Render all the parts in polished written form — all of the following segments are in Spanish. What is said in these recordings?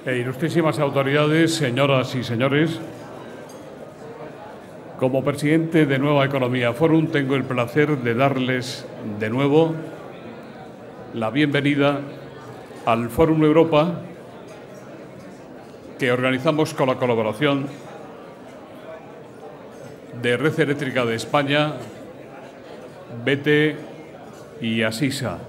Ilustrísimas autoridades, señoras y señores, como presidente de Nueva Economía Forum tengo el placer de darles de nuevo la bienvenida al Fórum Europa que organizamos con la colaboración de Red Eléctrica de España, BT y Asisa.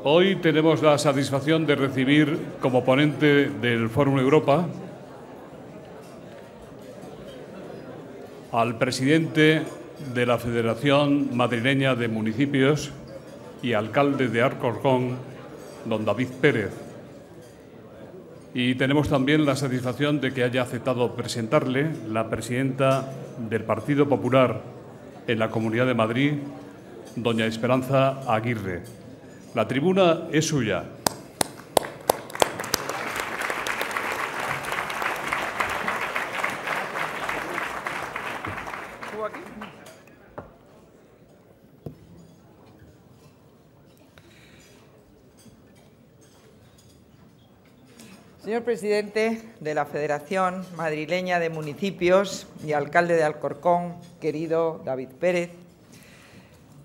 Hoy tenemos la satisfacción de recibir como ponente del Fórum Europa al presidente de la Federación Madrileña de Municipios y alcalde de Alcorcón, don David Pérez. Y tenemos también la satisfacción de que haya aceptado presentarle la presidenta del Partido Popular en la Comunidad de Madrid, doña Esperanza Aguirre. La tribuna es suya. Señor presidente de la Federación Madrileña de Municipios y alcalde de Alcorcón, querido David Pérez,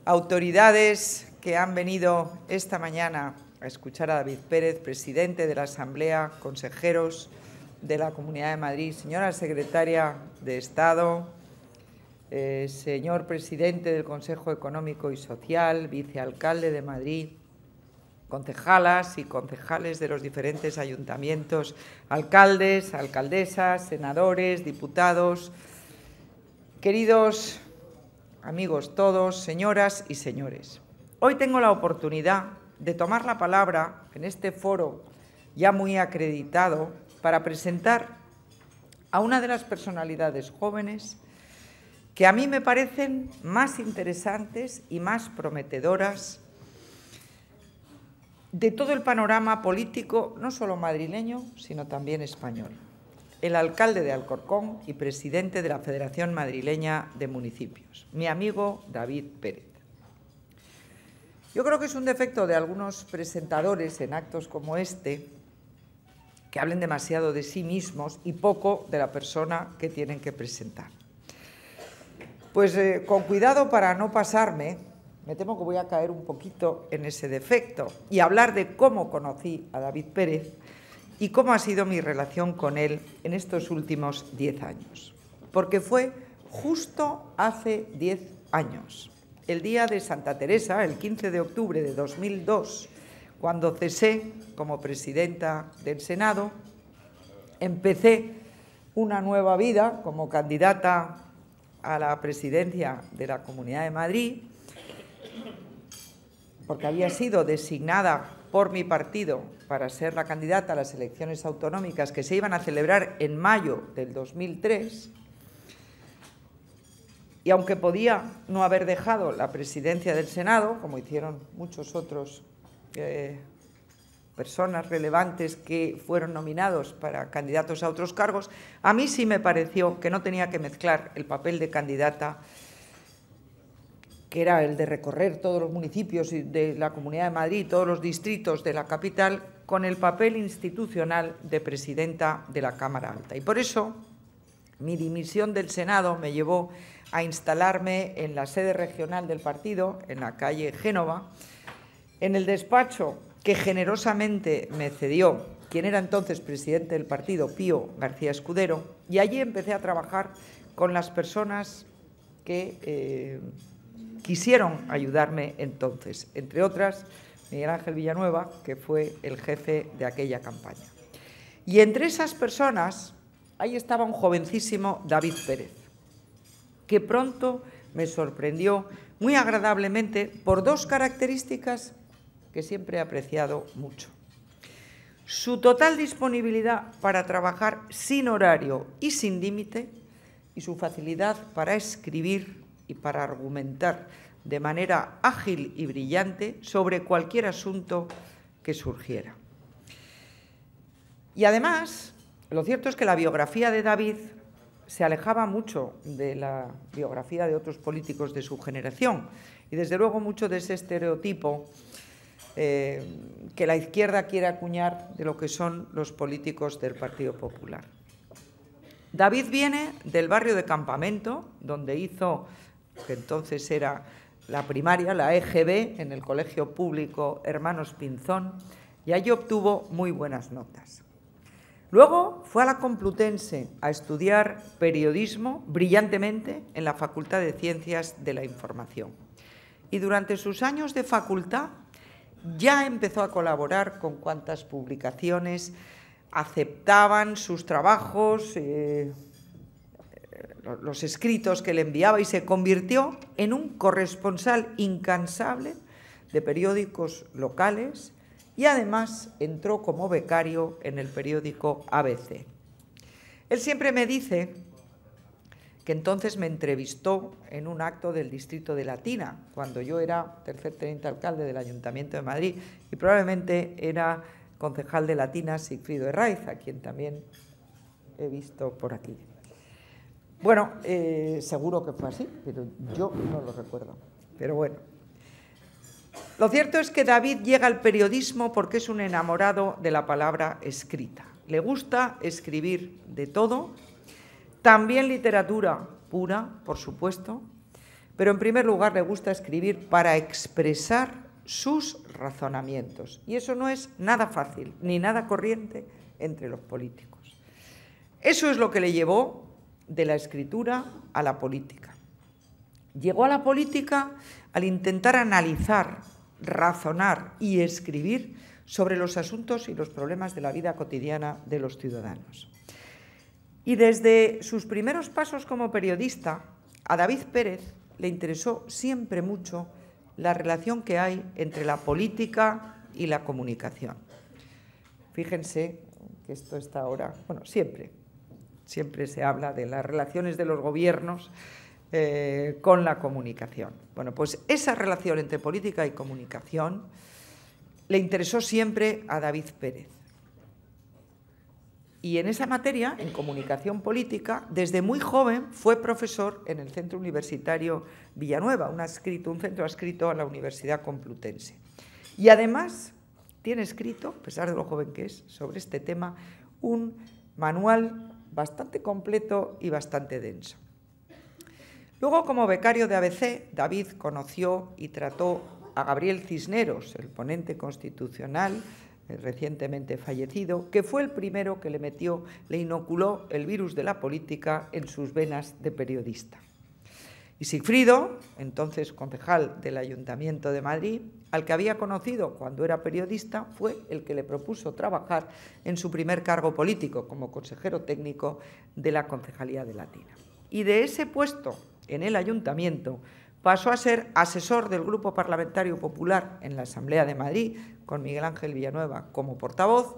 autoridades que han venido esta mañana a escuchar a David Pérez, presidente de la Asamblea, consejeros de la Comunidad de Madrid, señora secretaria de Estado, señor presidente del Consejo Económico y Social, vicealcalde de Madrid, concejalas y concejales de los diferentes ayuntamientos, alcaldes, alcaldesas, senadores, diputados, queridos amigos todos, señoras y señores. Hoy tengo la oportunidad de tomar la palabra en este foro ya muy acreditado para presentar a una de las personalidades jóvenes que a mí me parecen más interesantes y más prometedoras de todo el panorama político, no solo madrileño, sino también español. El alcalde de Alcorcón y presidente de la Federación Madrileña de Municipios, mi amigo David Pérez. Yo creo que es un defecto de algunos presentadores en actos como este que hablen demasiado de sí mismos y poco de la persona que tienen que presentar. Pues con cuidado para no pasarme, me temo que voy a caer un poquito en ese defecto y hablar de cómo conocí a David Pérez y cómo ha sido mi relación con él en estos últimos 10 años. Porque fue justo hace 10 años, el día de Santa Teresa, el 15 de octubre de 2002, cuando cesé como presidenta del Senado, empecé una nueva vida como candidata a la presidencia de la Comunidad de Madrid, porque había sido designada por mi partido para ser la candidata a las elecciones autonómicas que se iban a celebrar en mayo del 2003, y aunque podía no haber dejado la presidencia del Senado, como hicieron muchos otros personas relevantes que fueron nominados para candidatos a otros cargos, a mí sí me pareció que no tenía que mezclar el papel de candidata, que era el de recorrer todos los municipios de la Comunidad de Madrid, todos los distritos de la capital, con el papel institucional de presidenta de la Cámara Alta. Y por eso mi dimisión del Senado me llevó a instalarme en la sede regional del partido, en la calle Génova, en el despacho que generosamente me cedió quien era entonces presidente del partido, Pío García Escudero, y allí empecé a trabajar con las personas que quisieron ayudarme entonces, entre otras Miguel Ángel Villanueva, que fue el jefe de aquella campaña. Y entre esas personas, ahí estaba un jovencísimo David Pérez, que pronto me sorprendió muy agradablemente por dos características que siempre he apreciado mucho. Su total disponibilidad para trabajar sin horario y sin límite, y su facilidad para escribir y para argumentar de manera ágil y brillante sobre cualquier asunto que surgiera. Y además, lo cierto es que la biografía de David se alejaba mucho de la biografía de otros políticos de su generación y, desde luego, mucho de ese estereotipo que la izquierda quiere acuñar de lo que son los políticos del Partido Popular. David viene del barrio de Campamento, donde hizo, que entonces era la primaria, la EGB, en el Colegio Público Hermanos Pinzón, y allí obtuvo muy buenas notas. Luego fue a la Complutense a estudiar periodismo brillantemente en la Facultad de Ciencias de la Información. Y durante sus años de facultad ya empezó a colaborar con cuantas publicaciones aceptaban sus trabajos, los escritos que le enviaba, y se convirtió en un corresponsal incansable de periódicos locales y además entró como becario en el periódico ABC. Él siempre me dice que entonces me entrevistó en un acto del distrito de Latina, cuando yo era tercer teniente alcalde del Ayuntamiento de Madrid y probablemente era concejal de Latina Sigfrido Herraiz, a quien también he visto por aquí. Bueno, seguro que fue así, pero yo no lo recuerdo. Pero bueno. Lo cierto es que David llega al periodismo porque es un enamorado de la palabra escrita. Le gusta escribir de todo, también literatura pura, por supuesto, pero en primer lugar le gusta escribir para expresar sus razonamientos. Y eso no es nada fácil, ni nada corriente entre los políticos. Eso es lo que le llevó de la escritura a la política. Llegó a la política al intentar analizar, razonar y escribir sobre los asuntos y los problemas de la vida cotidiana de los ciudadanos. Y desde sus primeros pasos como periodista, a David Pérez le interesó siempre mucho la relación que hay entre la política y la comunicación. Fíjense que esto está ahora, bueno, siempre se habla de las relaciones de los gobiernos con la comunicación. Bueno, pues esa relación entre política y comunicación le interesó siempre a David Pérez. Y en esa materia, en comunicación política, desde muy joven fue profesor en el Centro Universitario Villanueva, un centro adscrito a la Universidad Complutense. Y además tiene escrito, a pesar de lo joven que es, sobre este tema, un manual bastante completo y bastante denso. Luego, como becario de ABC, David conoció y trató a Gabriel Cisneros, el ponente constitucional, recientemente fallecido, que fue el primero que le inoculó el virus de la política en sus venas de periodista. Y Sigfrido, entonces concejal del Ayuntamiento de Madrid, al que había conocido cuando era periodista, fue el que le propuso trabajar en su primer cargo político como consejero técnico de la Concejalía de Latina. Y de ese puesto en el Ayuntamiento pasó a ser asesor del Grupo Parlamentario Popular en la Asamblea de Madrid, con Miguel Ángel Villanueva como portavoz,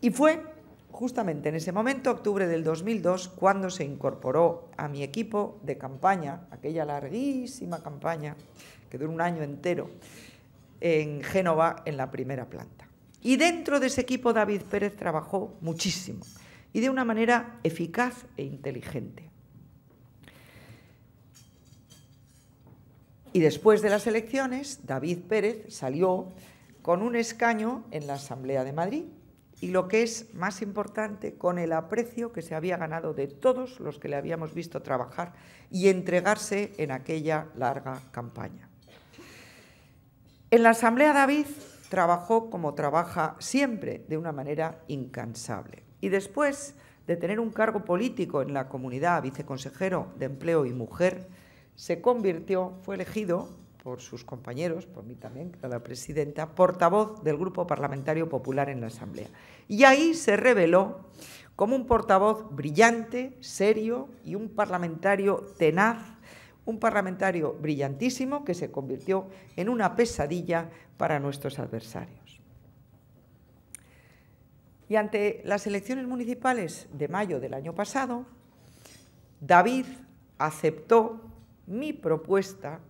y fue justamente en ese momento, octubre del 2002, cuando se incorporó a mi equipo de campaña, aquella larguísima campaña que duró un año entero, en Génova, en la primera planta. Y dentro de ese equipo David Pérez trabajó muchísimo y de una manera eficaz e inteligente. Y después de las elecciones, David Pérez salió con un escaño en la Asamblea de Madrid y, lo que es más importante, con el aprecio que se había ganado de todos los que le habíamos visto trabajar y entregarse en aquella larga campaña. En la Asamblea David trabajó como trabaja siempre, de una manera incansable. Y después de tener un cargo político en la comunidad, viceconsejero de Empleo y Mujer, fue elegido por sus compañeros, por mí también, que era la presidenta, portavoz del Grupo Parlamentario Popular en la Asamblea. Y ahí se reveló como un portavoz brillante, serio y un parlamentario tenaz, un parlamentario brillantísimo que se convirtió en una pesadilla para nuestros adversarios. Y ante las elecciones municipales de mayo del año pasado, David aceptó mi propuesta,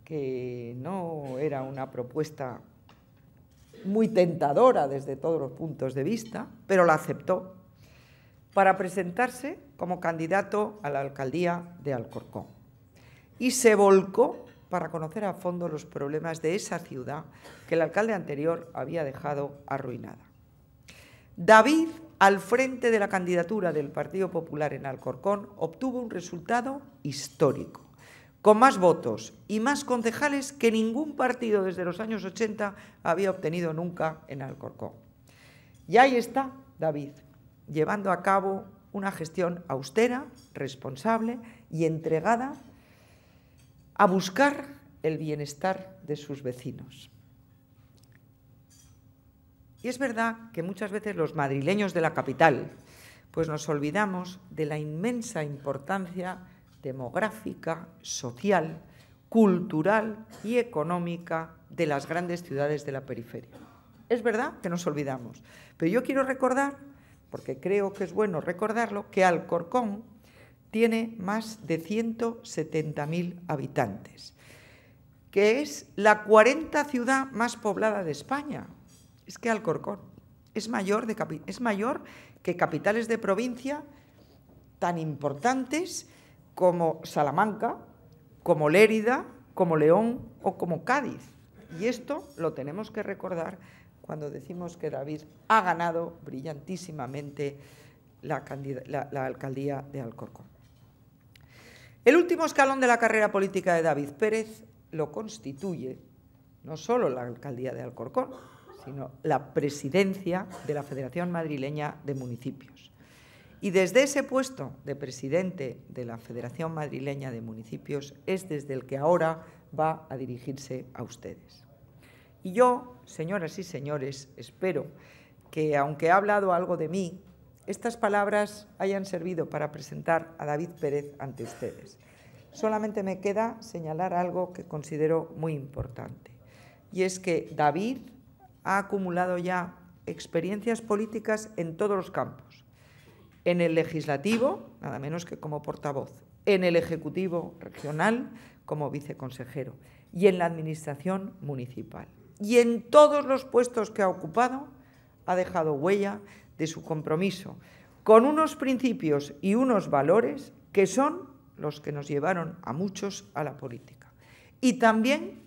que no era una propuesta muy tentadora desde todos los puntos de vista, pero la aceptó, para presentarse como candidato a la alcaldía de Alcorcón. Y se volcó para conocer a fondo los problemas de esa ciudad que el alcalde anterior había dejado arruinada. David, al frente de la candidatura del Partido Popular en Alcorcón, obtuvo un resultado histórico, con más votos y más concejales que ningún partido desde los años 80 había obtenido nunca en Alcorcón. Y ahí está David, llevando a cabo una gestión austera, responsable y entregada a buscar el bienestar de sus vecinos. Y es verdad que muchas veces los madrileños de la capital pues nos olvidamos de la inmensa importancia demográfica, social, cultural y económica de las grandes ciudades de la periferia. Es verdad que nos olvidamos, pero yo quiero recordar, porque creo que es bueno recordarlo, que Alcorcón tiene más de 170.000 habitantes, que es la 40ª ciudad más poblada de España. Es que Alcorcón es mayor que capitales de provincia tan importantes como Salamanca, como Lérida, como León o como Cádiz. Y esto lo tenemos que recordar cuando decimos que David ha ganado brillantísimamente la alcaldía de Alcorcón. El último escalón de la carrera política de David Pérez lo constituye no solo la alcaldía de Alcorcón, sino la presidencia de la Federación Madrileña de Municipios. Y desde ese puesto de presidente de la Federación Madrileña de Municipios es desde el que ahora va a dirigirse a ustedes. Y yo, señoras y señores, espero que, aunque he hablado algo de mí, estas palabras hayan servido para presentar a David Pérez ante ustedes. Solamente me queda señalar algo que considero muy importante, y es que David ha acumulado ya experiencias políticas en todos los campos. En el legislativo, nada menos que como portavoz, en el ejecutivo regional como viceconsejero y en la administración municipal. Y en todos los puestos que ha ocupado ha dejado huella de su compromiso con unos principios y unos valores que son los que nos llevaron a muchos a la política. Y también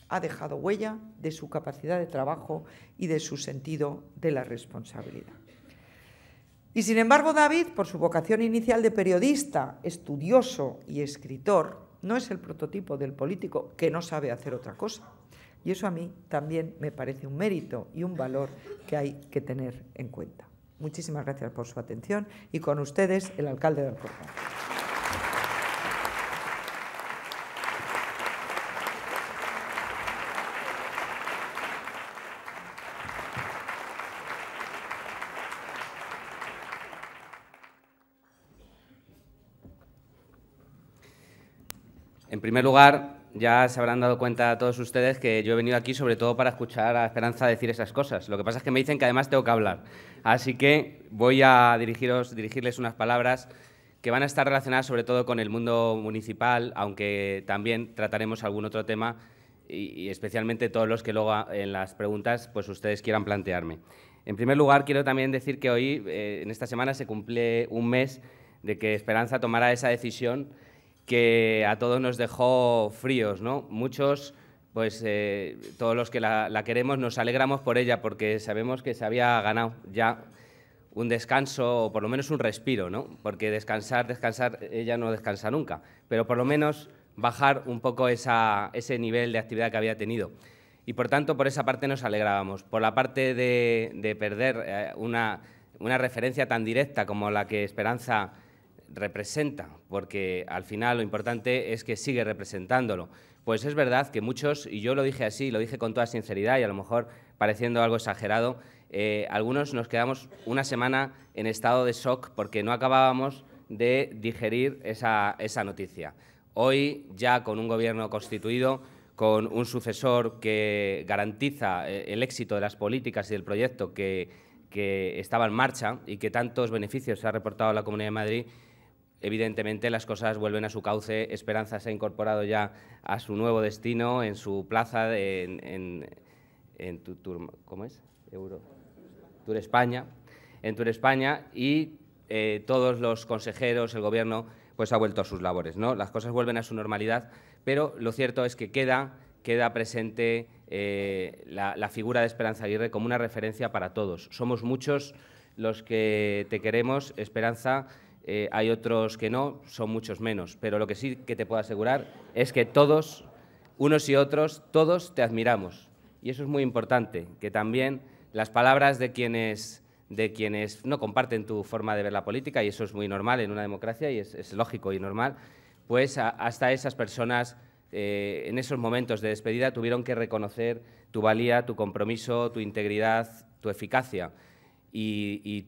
ha dejado huella de su capacidad de trabajo y de su sentido de la responsabilidad. Y sin embargo, David, por su vocación inicial de periodista, estudioso y escritor, no es el prototipo del político que no sabe hacer otra cosa. Y eso a mí también me parece un mérito y un valor que hay que tener en cuenta. Muchísimas gracias por su atención y con ustedes el alcalde de Alcorcón. En primer lugar, ya se habrán dado cuenta todos ustedes que yo he venido aquí sobre todo para escuchar a Esperanza decir esas cosas. Lo que pasa es que me dicen que además tengo que hablar. Así que voy a dirigirles unas palabras que van a estar relacionadas sobre todo con el mundo municipal, aunque también trataremos algún otro tema y especialmente todos los que luego en las preguntas pues ustedes quieran plantearme. En primer lugar, quiero también decir que hoy, en esta semana, se cumple un mes de que Esperanza tomara esa decisión que a todos nos dejó fríos, ¿no? Muchos, pues todos los que la queremos nos alegramos por ella porque sabemos que se había ganado ya un descanso o por lo menos un respiro, ¿no? Porque descansar, ella no descansa nunca, pero por lo menos bajar un poco ese nivel de actividad que había tenido. Y por tanto, por esa parte nos alegrábamos. Por la parte de perder una referencia tan directa como la que Esperanza representa, porque al final lo importante es que sigue representándolo. Pues es verdad que muchos, y yo lo dije así, lo dije con toda sinceridad y a lo mejor pareciendo algo exagerado, algunos nos quedamos una semana en estado de shock porque no acabábamos de digerir esa noticia. Hoy, ya con un gobierno constituido, con un sucesor que garantiza el éxito de las políticas y del proyecto que estaba en marcha y que tantos beneficios se ha reportado a la Comunidad de Madrid, evidentemente las cosas vuelven a su cauce. Esperanza se ha incorporado ya a su nuevo destino en su plaza en ¿cómo es? Tour España, en Tour España, y todos los consejeros, el Gobierno, pues ha vuelto a sus labores, ¿no? Las cosas vuelven a su normalidad, pero lo cierto es que queda presente la figura de Esperanza Aguirre como una referencia para todos. Somos muchos los que te queremos, Esperanza, hay otros que no, son muchos menos, pero lo que sí que te puedo asegurar es que todos, unos y otros, todos te admiramos. Y eso es muy importante, que también las palabras de quienes no comparten tu forma de ver la política, y eso es muy normal en una democracia y es lógico y normal, pues hasta esas personas en esos momentos de despedida tuvieron que reconocer tu valía, tu compromiso, tu integridad, tu eficacia y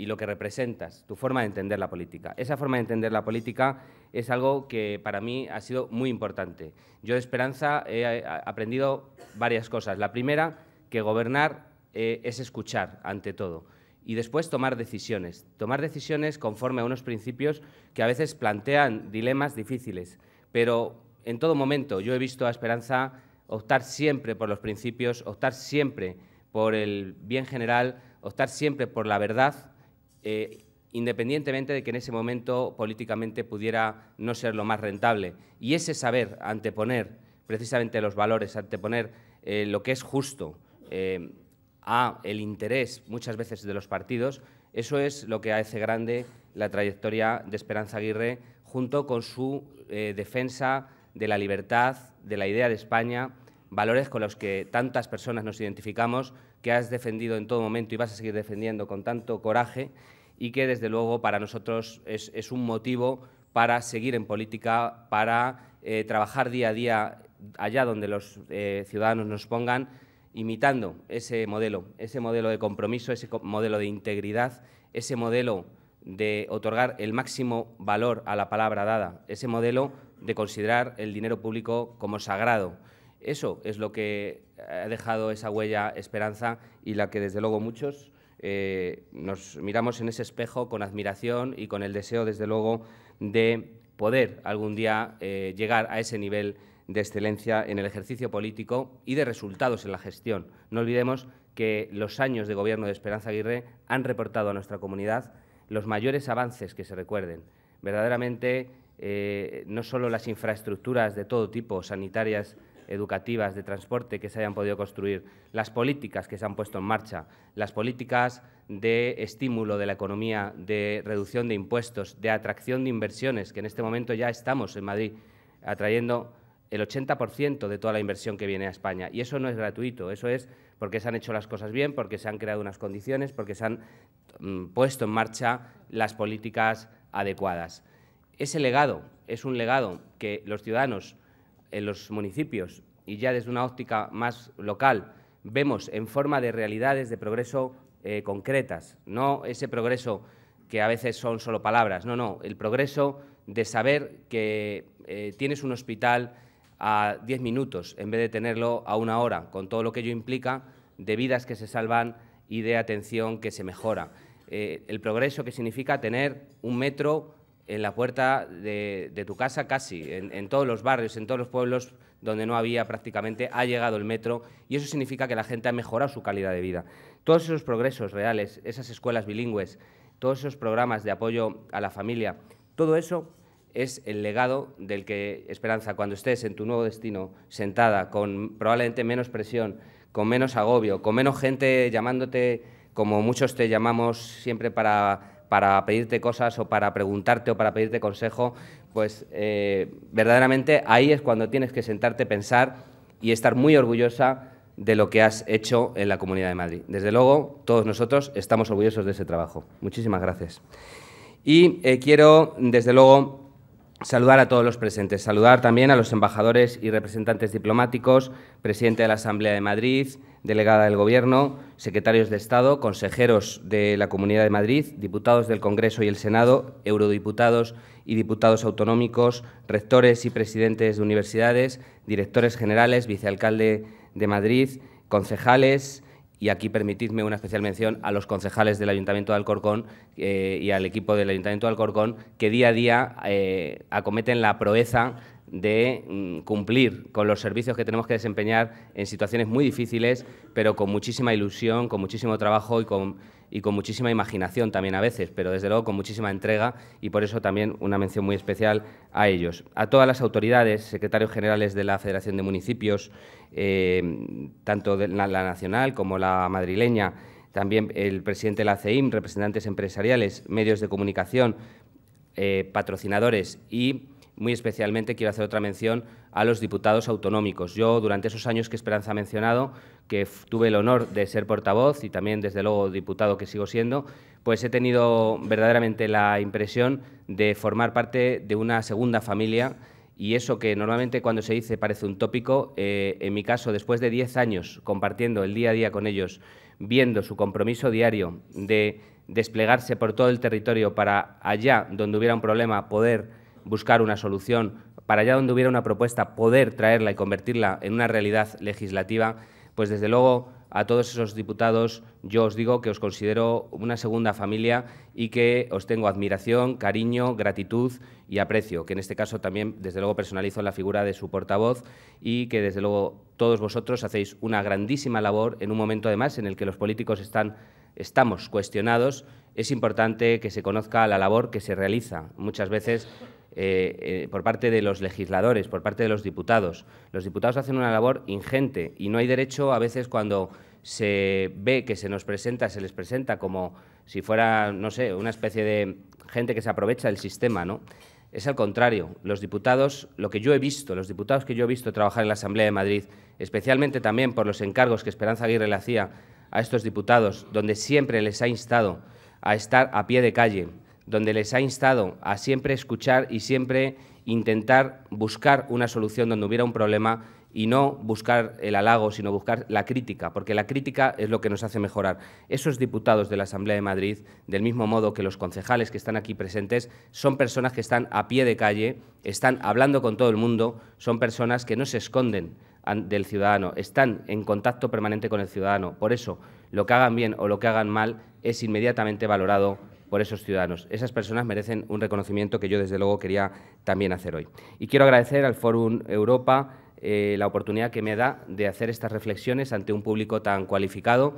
lo que representas, tu forma de entender la política. Esa forma de entender la política es algo que para mí ha sido muy importante. Yo de Esperanza he aprendido varias cosas. La primera, que gobernar es escuchar ante todo y después tomar decisiones conforme a unos principios que a veces plantean dilemas difíciles, pero en todo momento yo he visto a Esperanza optar siempre por los principios, optar siempre por el bien general, optar siempre por la verdad, independientemente de que en ese momento políticamente pudiera no ser lo más rentable. Y ese saber anteponer precisamente los valores, anteponer lo que es justo a el interés muchas veces de los partidos, eso es lo que hace grande la trayectoria de Esperanza Aguirre, junto con su defensa de la libertad, de la idea de España, valores con los que tantas personas nos identificamos, que has defendido en todo momento y vas a seguir defendiendo con tanto coraje y que, desde luego, para nosotros es un motivo para seguir en política, para trabajar día a día allá donde los ciudadanos nos pongan, imitando ese modelo de compromiso, ese modelo de integridad, ese modelo de otorgar el máximo valor a la palabra dada, ese modelo de considerar el dinero público como sagrado. Eso es lo que ha dejado esa huella Esperanza y la que, desde luego, muchos nos miramos en ese espejo con admiración y con el deseo, desde luego, de poder algún día llegar a ese nivel de excelencia en el ejercicio político y de resultados en la gestión. No olvidemos que los años de gobierno de Esperanza Aguirre han reportado a nuestra comunidad los mayores avances que se recuerden. Verdaderamente, no solo las infraestructuras de todo tipo, sanitarias, educativas, de transporte, que se hayan podido construir, las políticas que se han puesto en marcha, las políticas de estímulo de la economía, de reducción de impuestos, de atracción de inversiones, que en este momento ya estamos en Madrid atrayendo el 80% de toda la inversión que viene a España. Y eso no es gratuito, eso es porque se han hecho las cosas bien, porque se han creado unas condiciones, porque se han puesto en marcha las políticas adecuadas. Ese legado es un legado que los ciudadanos en los municipios y ya desde una óptica más local vemos en forma de realidades de progreso concretas, no ese progreso que a veces son solo palabras, no, el progreso de saber que tienes un hospital a 10 minutos en vez de tenerlo a 1 hora, con todo lo que ello implica de vidas que se salvan y de atención que se mejora. El progreso que significa tener un metro en la puerta de tu casa casi, en todos los barrios, en todos los pueblos donde no había prácticamente, ha llegado el metro y eso significa que la gente ha mejorado su calidad de vida. Todos esos progresos reales, esas escuelas bilingües, todos esos programas de apoyo a la familia, todo eso es el legado del que, Esperanza, cuando estés en tu nuevo destino, sentada, con probablemente menos presión, con menos agobio, con menos gente llamándote, como muchos te llamamos siempre para pedirte cosas o para preguntarte o para pedirte consejo, pues verdaderamente ahí es cuando tienes que sentarte, pensar y estar muy orgullosa de lo que has hecho en la Comunidad de Madrid. Desde luego, todos nosotros estamos orgullosos de ese trabajo. Muchísimas gracias. Y quiero, desde luego, saludar a todos los presentes, saludar también a los embajadores y representantes diplomáticos, presidente de la Asamblea de Madrid, delegada del Gobierno, secretarios de Estado, consejeros de la Comunidad de Madrid, diputados del Congreso y el Senado, eurodiputados y diputados autonómicos, rectores y presidentes de universidades, directores generales, vicealcalde de Madrid, concejales. Y aquí permitidme una especial mención a los concejales del Ayuntamiento de Alcorcón y al equipo del Ayuntamiento de Alcorcón, que día a día acometen la proeza de cumplir con los servicios que tenemos que desempeñar en situaciones muy difíciles, pero con muchísima ilusión, con muchísimo trabajo y con muchísima imaginación también a veces, pero desde luego con muchísima entrega, y por eso también una mención muy especial a ellos. A todas las autoridades, secretarios generales de la Federación de Municipios, tanto de la nacional como la madrileña, también el presidente de la CEIM, representantes empresariales, medios de comunicación, patrocinadores y, muy especialmente, quiero hacer otra mención a los diputados autonómicos. Yo, durante esos años que Esperanza ha mencionado, que tuve el honor de ser portavoz y también, desde luego, diputado que sigo siendo, pues he tenido verdaderamente la impresión de formar parte de una segunda familia, y eso que normalmente cuando se dice parece un tópico, en mi caso, después de 10 años compartiendo el día a día con ellos, viendo su compromiso diario de desplegarse por todo el territorio para allá donde hubiera un problema poder buscar una solución, para allá donde hubiera una propuesta poder traerla y convertirla en una realidad legislativa, pues desde luego a todos esos diputados yo os digo que os considero una segunda familia y que os tengo admiración, cariño, gratitud y aprecio, que en este caso también desde luego personalizo en la figura de su portavoz, y que desde luego todos vosotros hacéis una grandísima labor en un momento además en el que los políticos estamos cuestionados. Es importante que se conozca la labor que se realiza muchas veces por parte de los legisladores, por parte de los diputados. Los diputados hacen una labor ingente y no hay derecho, a veces cuando se ve que se les presenta como si fuera, no sé, una especie de gente que se aprovecha del sistema, ¿no? Es al contrario. Los diputados, lo que yo he visto, los diputados que yo he visto trabajar en la Asamblea de Madrid, especialmente también por los encargos que Esperanza Aguirre le hacía a estos diputados, donde siempre les ha instado a estar a pie de calle, donde les ha instado a siempre escuchar y siempre intentar buscar una solución donde hubiera un problema y no buscar el halago, sino buscar la crítica, porque la crítica es lo que nos hace mejorar. Esos diputados de la Asamblea de Madrid, del mismo modo que los concejales que están aquí presentes, son personas que están a pie de calle, están hablando con todo el mundo, son personas que no se esconden del ciudadano, están en contacto permanente con el ciudadano. Por eso, lo que hagan bien o lo que hagan mal es inmediatamente valorado por esos ciudadanos. Esas personas merecen un reconocimiento que yo, desde luego, quería también hacer hoy. Y quiero agradecer al Fórum Europa la oportunidad que me da de hacer estas reflexiones ante un público tan cualificado,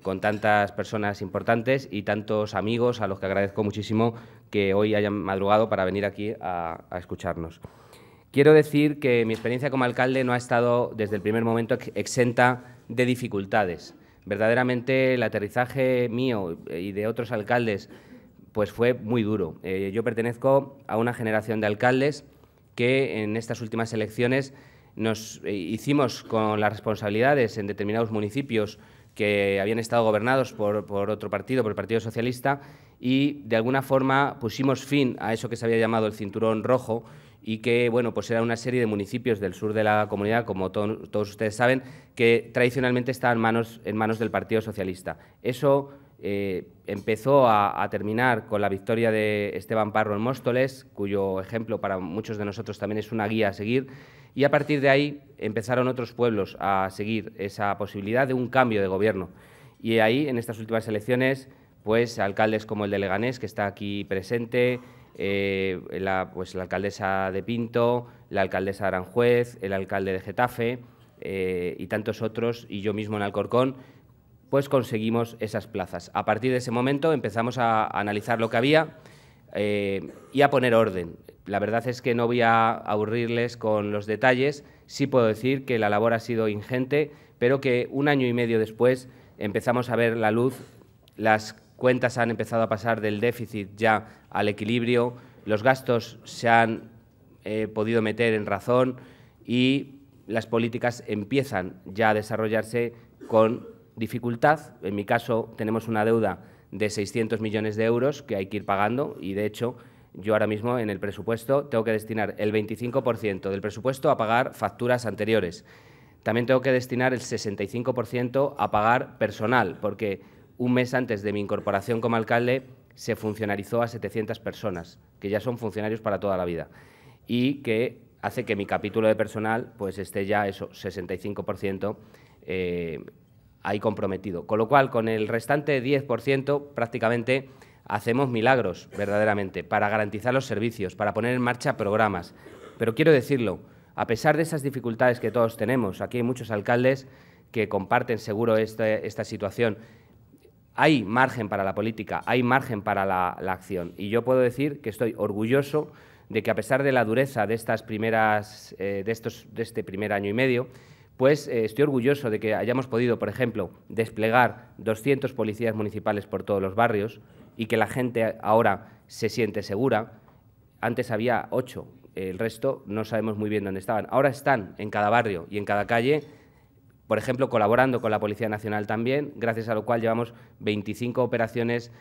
con tantas personas importantes y tantos amigos a los que agradezco muchísimo que hoy hayan madrugado para venir aquí a escucharnos. Quiero decir que mi experiencia como alcalde no ha estado desde el primer momento exenta de dificultades. Verdaderamente el aterrizaje mío y de otros alcaldes pues fue muy duro. Yo pertenezco a una generación de alcaldes que en estas últimas elecciones nos hicimos con las responsabilidades en determinados municipios que habían estado gobernados por otro partido, por el Partido Socialista, y de alguna forma pusimos fin a eso que se había llamado el cinturón rojo, y que, bueno, pues era una serie de municipios del sur de la comunidad, como todos ustedes saben, que tradicionalmente estaban en manos del Partido Socialista. Eso empezó a terminar con la victoria de Esteban Parro en Móstoles, cuyo ejemplo para muchos de nosotros también es una guía a seguir, y a partir de ahí empezaron otros pueblos a seguir esa posibilidad de un cambio de gobierno. Y ahí, en estas últimas elecciones, pues alcaldes como el de Leganés, que está aquí presente, la alcaldesa de Pinto, la alcaldesa de Aranjuez, el alcalde de Getafe y tantos otros, y yo mismo en Alcorcón, pues conseguimos esas plazas. A partir de ese momento empezamos a analizar lo que había y a poner orden. La verdad es que no voy a aburrirles con los detalles. Sí puedo decir que la labor ha sido ingente, pero que un año y medio después empezamos a ver la luz. Las cuentas han empezado a pasar del déficit ya al equilibrio, los gastos se han podido meter en razón y las políticas empiezan ya a desarrollarse con dificultad. En mi caso, tenemos una deuda de 600 millones de euros que hay que ir pagando y, de hecho, yo ahora mismo en el presupuesto tengo que destinar el 25% del presupuesto a pagar facturas anteriores. También tengo que destinar el 65% a pagar personal, porque un mes antes de mi incorporación como alcalde se funcionarizó a 700 personas, que ya son funcionarios para toda la vida, y que hace que mi capítulo de personal pues esté ya eso, 65% ahí comprometido. Con lo cual, con el restante 10% prácticamente hacemos milagros verdaderamente para garantizar los servicios, para poner en marcha programas, Pero quiero decirlo, a pesar de esas dificultades que todos tenemos, aquí hay muchos alcaldes que comparten seguro esta situación, hay margen para la política, hay margen para la acción. Y yo puedo decir que estoy orgulloso de que, a pesar de la dureza de estas primeras, de este primer año y medio, pues estoy orgulloso de que hayamos podido, por ejemplo, desplegar 200 policías municipales por todos los barrios y que la gente ahora se siente segura. Antes había 8, el resto no sabemos muy bien dónde estaban. Ahora están en cada barrio y en cada calle, por ejemplo, colaborando con la Policía Nacional también, gracias a lo cual llevamos 25 operaciones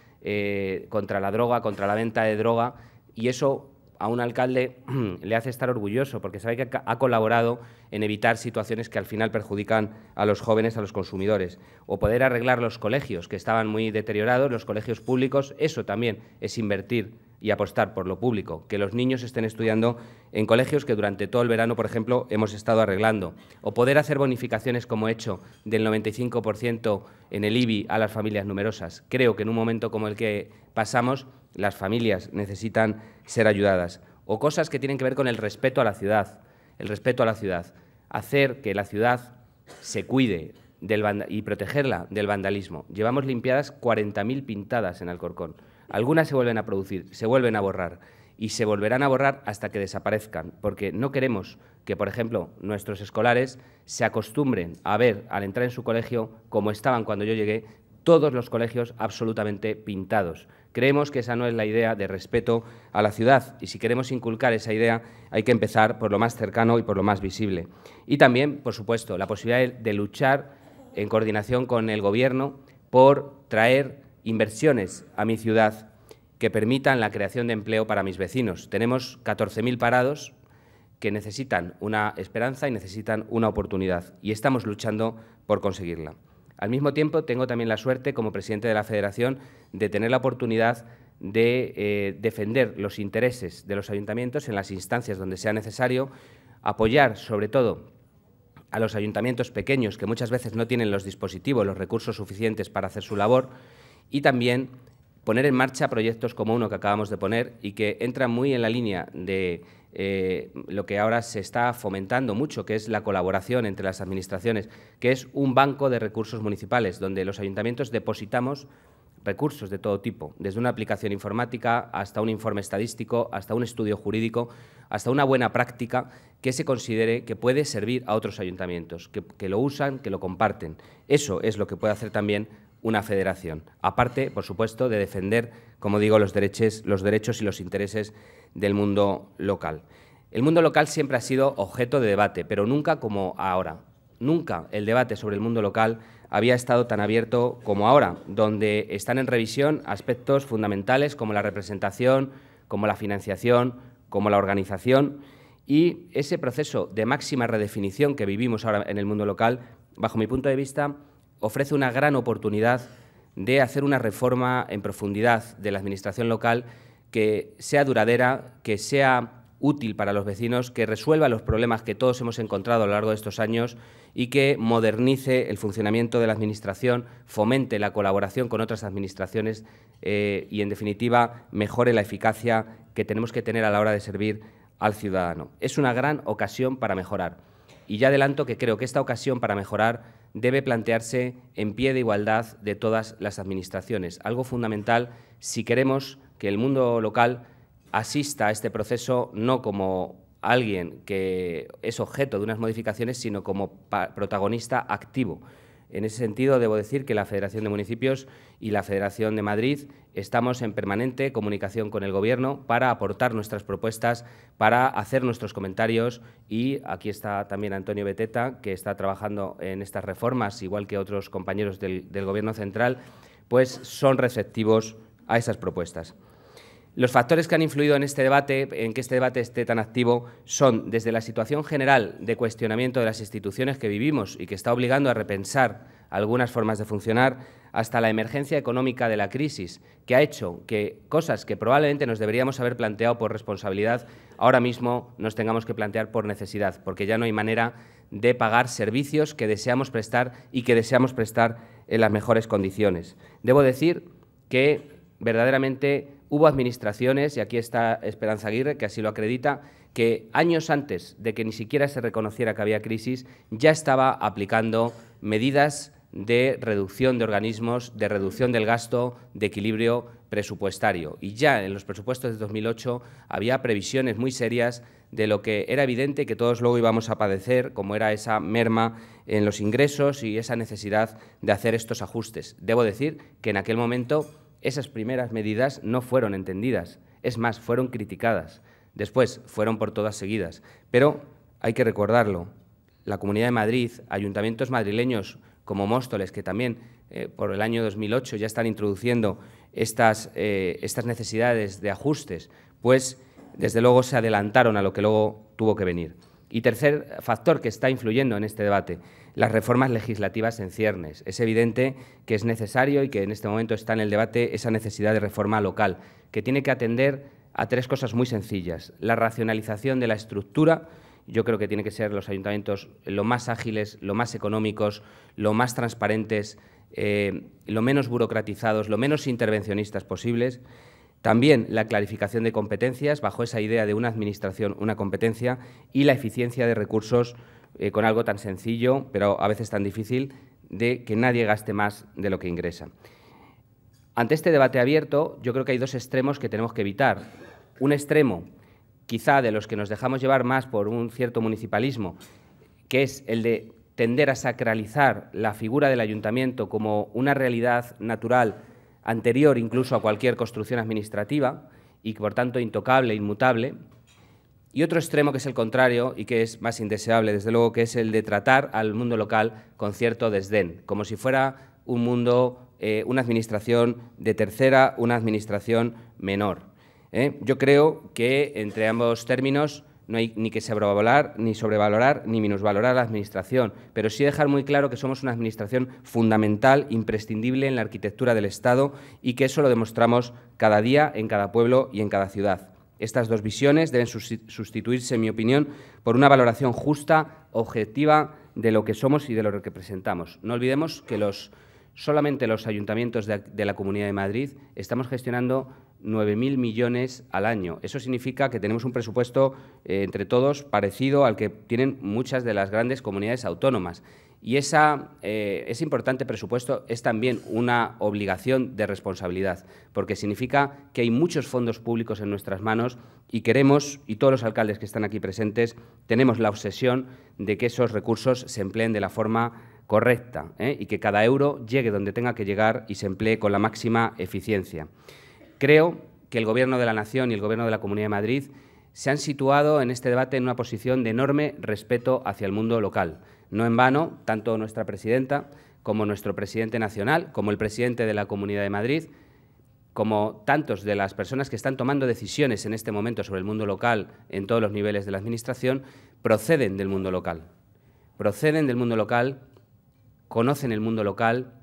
contra la droga, contra la venta de droga, y eso a un alcalde le hace estar orgulloso, porque sabe que ha colaborado en evitar situaciones que al final perjudican a los jóvenes, a los consumidores. O poder arreglar los colegios, que estaban muy deteriorados, los colegios públicos, eso también es invertir y apostar por lo público, que los niños estén estudiando en colegios que durante todo el verano, por ejemplo, hemos estado arreglando. O poder hacer bonificaciones, como he hecho, del 95% en el IBI a las familias numerosas. Creo que en un momento como el que pasamos, las familias necesitan ser ayudadas. O cosas que tienen que ver con el respeto a la ciudad, hacer que la ciudad se cuide y protegerla del vandalismo. Llevamos limpiadas 40.000 pintadas en Alcorcón. Algunas se vuelven a producir, se vuelven a borrar y se volverán a borrar hasta que desaparezcan, porque no queremos que, por ejemplo, nuestros escolares se acostumbren a ver, al entrar en su colegio, como estaban cuando yo llegué, todos los colegios absolutamente pintados. Creemos que esa no es la idea de respeto a la ciudad, y si queremos inculcar esa idea hay que empezar por lo más cercano y por lo más visible. Y también, por supuesto, la posibilidad de luchar en coordinación con el Gobierno por traer inversiones a mi ciudad que permitan la creación de empleo para mis vecinos. Tenemos 14.000 parados que necesitan una esperanza y necesitan una oportunidad, y estamos luchando por conseguirla. Al mismo tiempo, tengo también la suerte, como presidente de la Federación, de tener la oportunidad de defender los intereses de los ayuntamientos en las instancias donde sea necesario, apoyar, sobre todo, a los ayuntamientos pequeños, que muchas veces no tienen los dispositivos, los recursos suficientes para hacer su labor, y también poner en marcha proyectos como uno que acabamos de poner y que entra muy en la línea de lo que ahora se está fomentando mucho, que es la colaboración entre las administraciones, que es un banco de recursos municipales, donde los ayuntamientos depositamos recursos de todo tipo, desde una aplicación informática hasta un informe estadístico, hasta un estudio jurídico, hasta una buena práctica que se considere que puede servir a otros ayuntamientos, que lo usan, que lo comparten. Eso es lo que puede hacer también una federación, aparte, por supuesto, de defender, como digo, los derechos y los intereses del mundo local. El mundo local siempre ha sido objeto de debate, pero nunca como ahora. Nunca el debate sobre el mundo local había estado tan abierto como ahora, donde están en revisión aspectos fundamentales como la representación, como la financiación, como la organización, y ese proceso de máxima redefinición que vivimos ahora en el mundo local, bajo mi punto de vista, ofrece una gran oportunidad de hacer una reforma en profundidad de la administración local que sea duradera, que sea útil para los vecinos, que resuelva los problemas que todos hemos encontrado a lo largo de estos años y que modernice el funcionamiento de la administración, fomente la colaboración con otras administraciones y, en definitiva, mejore la eficacia que tenemos que tener a la hora de servir al ciudadano. Es una gran ocasión para mejorar. Y ya adelanto que creo que esta ocasión para mejorar debe plantearse en pie de igualdad de todas las administraciones, algo fundamental si queremos que el mundo local asista a este proceso no como alguien que es objeto de unas modificaciones, sino como protagonista activo. En ese sentido, debo decir que la Federación de Municipios y la Federación de Madrid estamos en permanente comunicación con el Gobierno para aportar nuestras propuestas, para hacer nuestros comentarios, y aquí está también Antonio Beteta, que está trabajando en estas reformas, igual que otros compañeros del Gobierno central, pues son receptivos a esas propuestas. Los factores que han influido en este debate, en que este debate esté tan activo, son desde la situación general de cuestionamiento de las instituciones que vivimos y que está obligando a repensar algunas formas de funcionar, hasta la emergencia económica de la crisis, que ha hecho que cosas que probablemente nos deberíamos haber planteado por responsabilidad, ahora mismo nos tengamos que plantear por necesidad, porque ya no hay manera de pagar servicios que deseamos prestar y que deseamos prestar en las mejores condiciones. Debo decir que verdaderamente hubo administraciones, y aquí está Esperanza Aguirre, que así lo acredita, que años antes de que ni siquiera se reconociera que había crisis, ya estaba aplicando medidas de reducción de organismos, de reducción del gasto, de equilibrio presupuestario. Y ya en los presupuestos de 2008 había previsiones muy serias de lo que era evidente que todos luego íbamos a padecer, como era esa merma en los ingresos y esa necesidad de hacer estos ajustes. Debo decir que en aquel momento esas primeras medidas no fueron entendidas, es más, fueron criticadas. Después fueron por todas seguidas. Pero hay que recordarlo, la Comunidad de Madrid, ayuntamientos madrileños como Móstoles, que también por el año 2008 ya están introduciendo estas necesidades de ajustes, pues desde luego se adelantaron a lo que luego tuvo que venir. Y tercer factor que está influyendo en este debate, las reformas legislativas en ciernes. Es evidente que es necesario y que en este momento está en el debate esa necesidad de reforma local, que tiene que atender a tres cosas muy sencillas. La racionalización de la estructura. Yo creo que tienen que ser los ayuntamientos lo más ágiles, lo más económicos, lo más transparentes, lo menos burocratizados, lo menos intervencionistas posibles. También la clarificación de competencias, bajo esa idea de una administración, una competencia, y la eficiencia de recursos con algo tan sencillo, pero a veces tan difícil, de que nadie gaste más de lo que ingresa. Ante este debate abierto, yo creo que hay dos extremos que tenemos que evitar. Un extremo, quizá de los que nos dejamos llevar más por un cierto municipalismo, que es el de tender a sacralizar la figura del ayuntamiento como una realidad natural anterior incluso a cualquier construcción administrativa y, por tanto, intocable, inmutable. Y otro extremo, que es el contrario y que es más indeseable, desde luego, que es el de tratar al mundo local con cierto desdén, como si fuera un mundo, una administración de tercera, una administración menor. Yo creo que entre ambos términos no hay ni que sobrevalorar, ni minusvalorar la Administración, pero sí dejar muy claro que somos una Administración fundamental, imprescindible en la arquitectura del Estado y que eso lo demostramos cada día en cada pueblo y en cada ciudad. Estas dos visiones deben sustituirse, en mi opinión, por una valoración justa, objetiva de lo que somos y de lo que representamos. No olvidemos que solamente los ayuntamientos de la Comunidad de Madrid estamos gestionando 9.000 millones al año. Eso significa que tenemos un presupuesto entre todos parecido al que tienen muchas de las grandes comunidades autónomas. Y ese importante presupuesto es también una obligación de responsabilidad, porque significa que hay muchos fondos públicos en nuestras manos y queremos, y todos los alcaldes que están aquí presentes, tenemos la obsesión de que esos recursos se empleen de la forma correcta y que cada euro llegue donde tenga que llegar y se emplee con la máxima eficiencia. Creo que el Gobierno de la Nación y el Gobierno de la Comunidad de Madrid se han situado en este debate en una posición de enorme respeto hacia el mundo local. No en vano, tanto nuestra presidenta como nuestro presidente nacional, como el presidente de la Comunidad de Madrid, como tantos de las personas que están tomando decisiones en este momento sobre el mundo local en todos los niveles de la Administración, proceden del mundo local. Proceden del mundo local, conocen el mundo local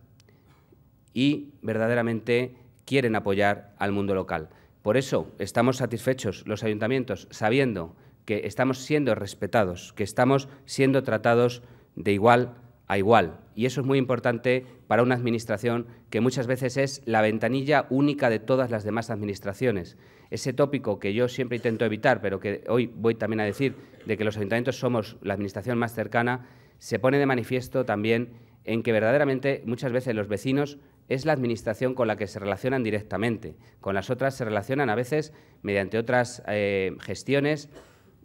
y verdaderamente quieren apoyar al mundo local. Por eso estamos satisfechos los ayuntamientos, sabiendo que estamos siendo respetados, que estamos siendo tratados de igual a igual. Y eso es muy importante para una administración que muchas veces es la ventanilla única de todas las demás administraciones. Ese tópico que yo siempre intento evitar, pero que hoy voy también a decir, de que los ayuntamientos somos la administración más cercana, se pone de manifiesto también en que verdaderamente muchas veces los vecinos es la administración con la que se relacionan directamente. Con las otras se relacionan a veces mediante otras gestiones,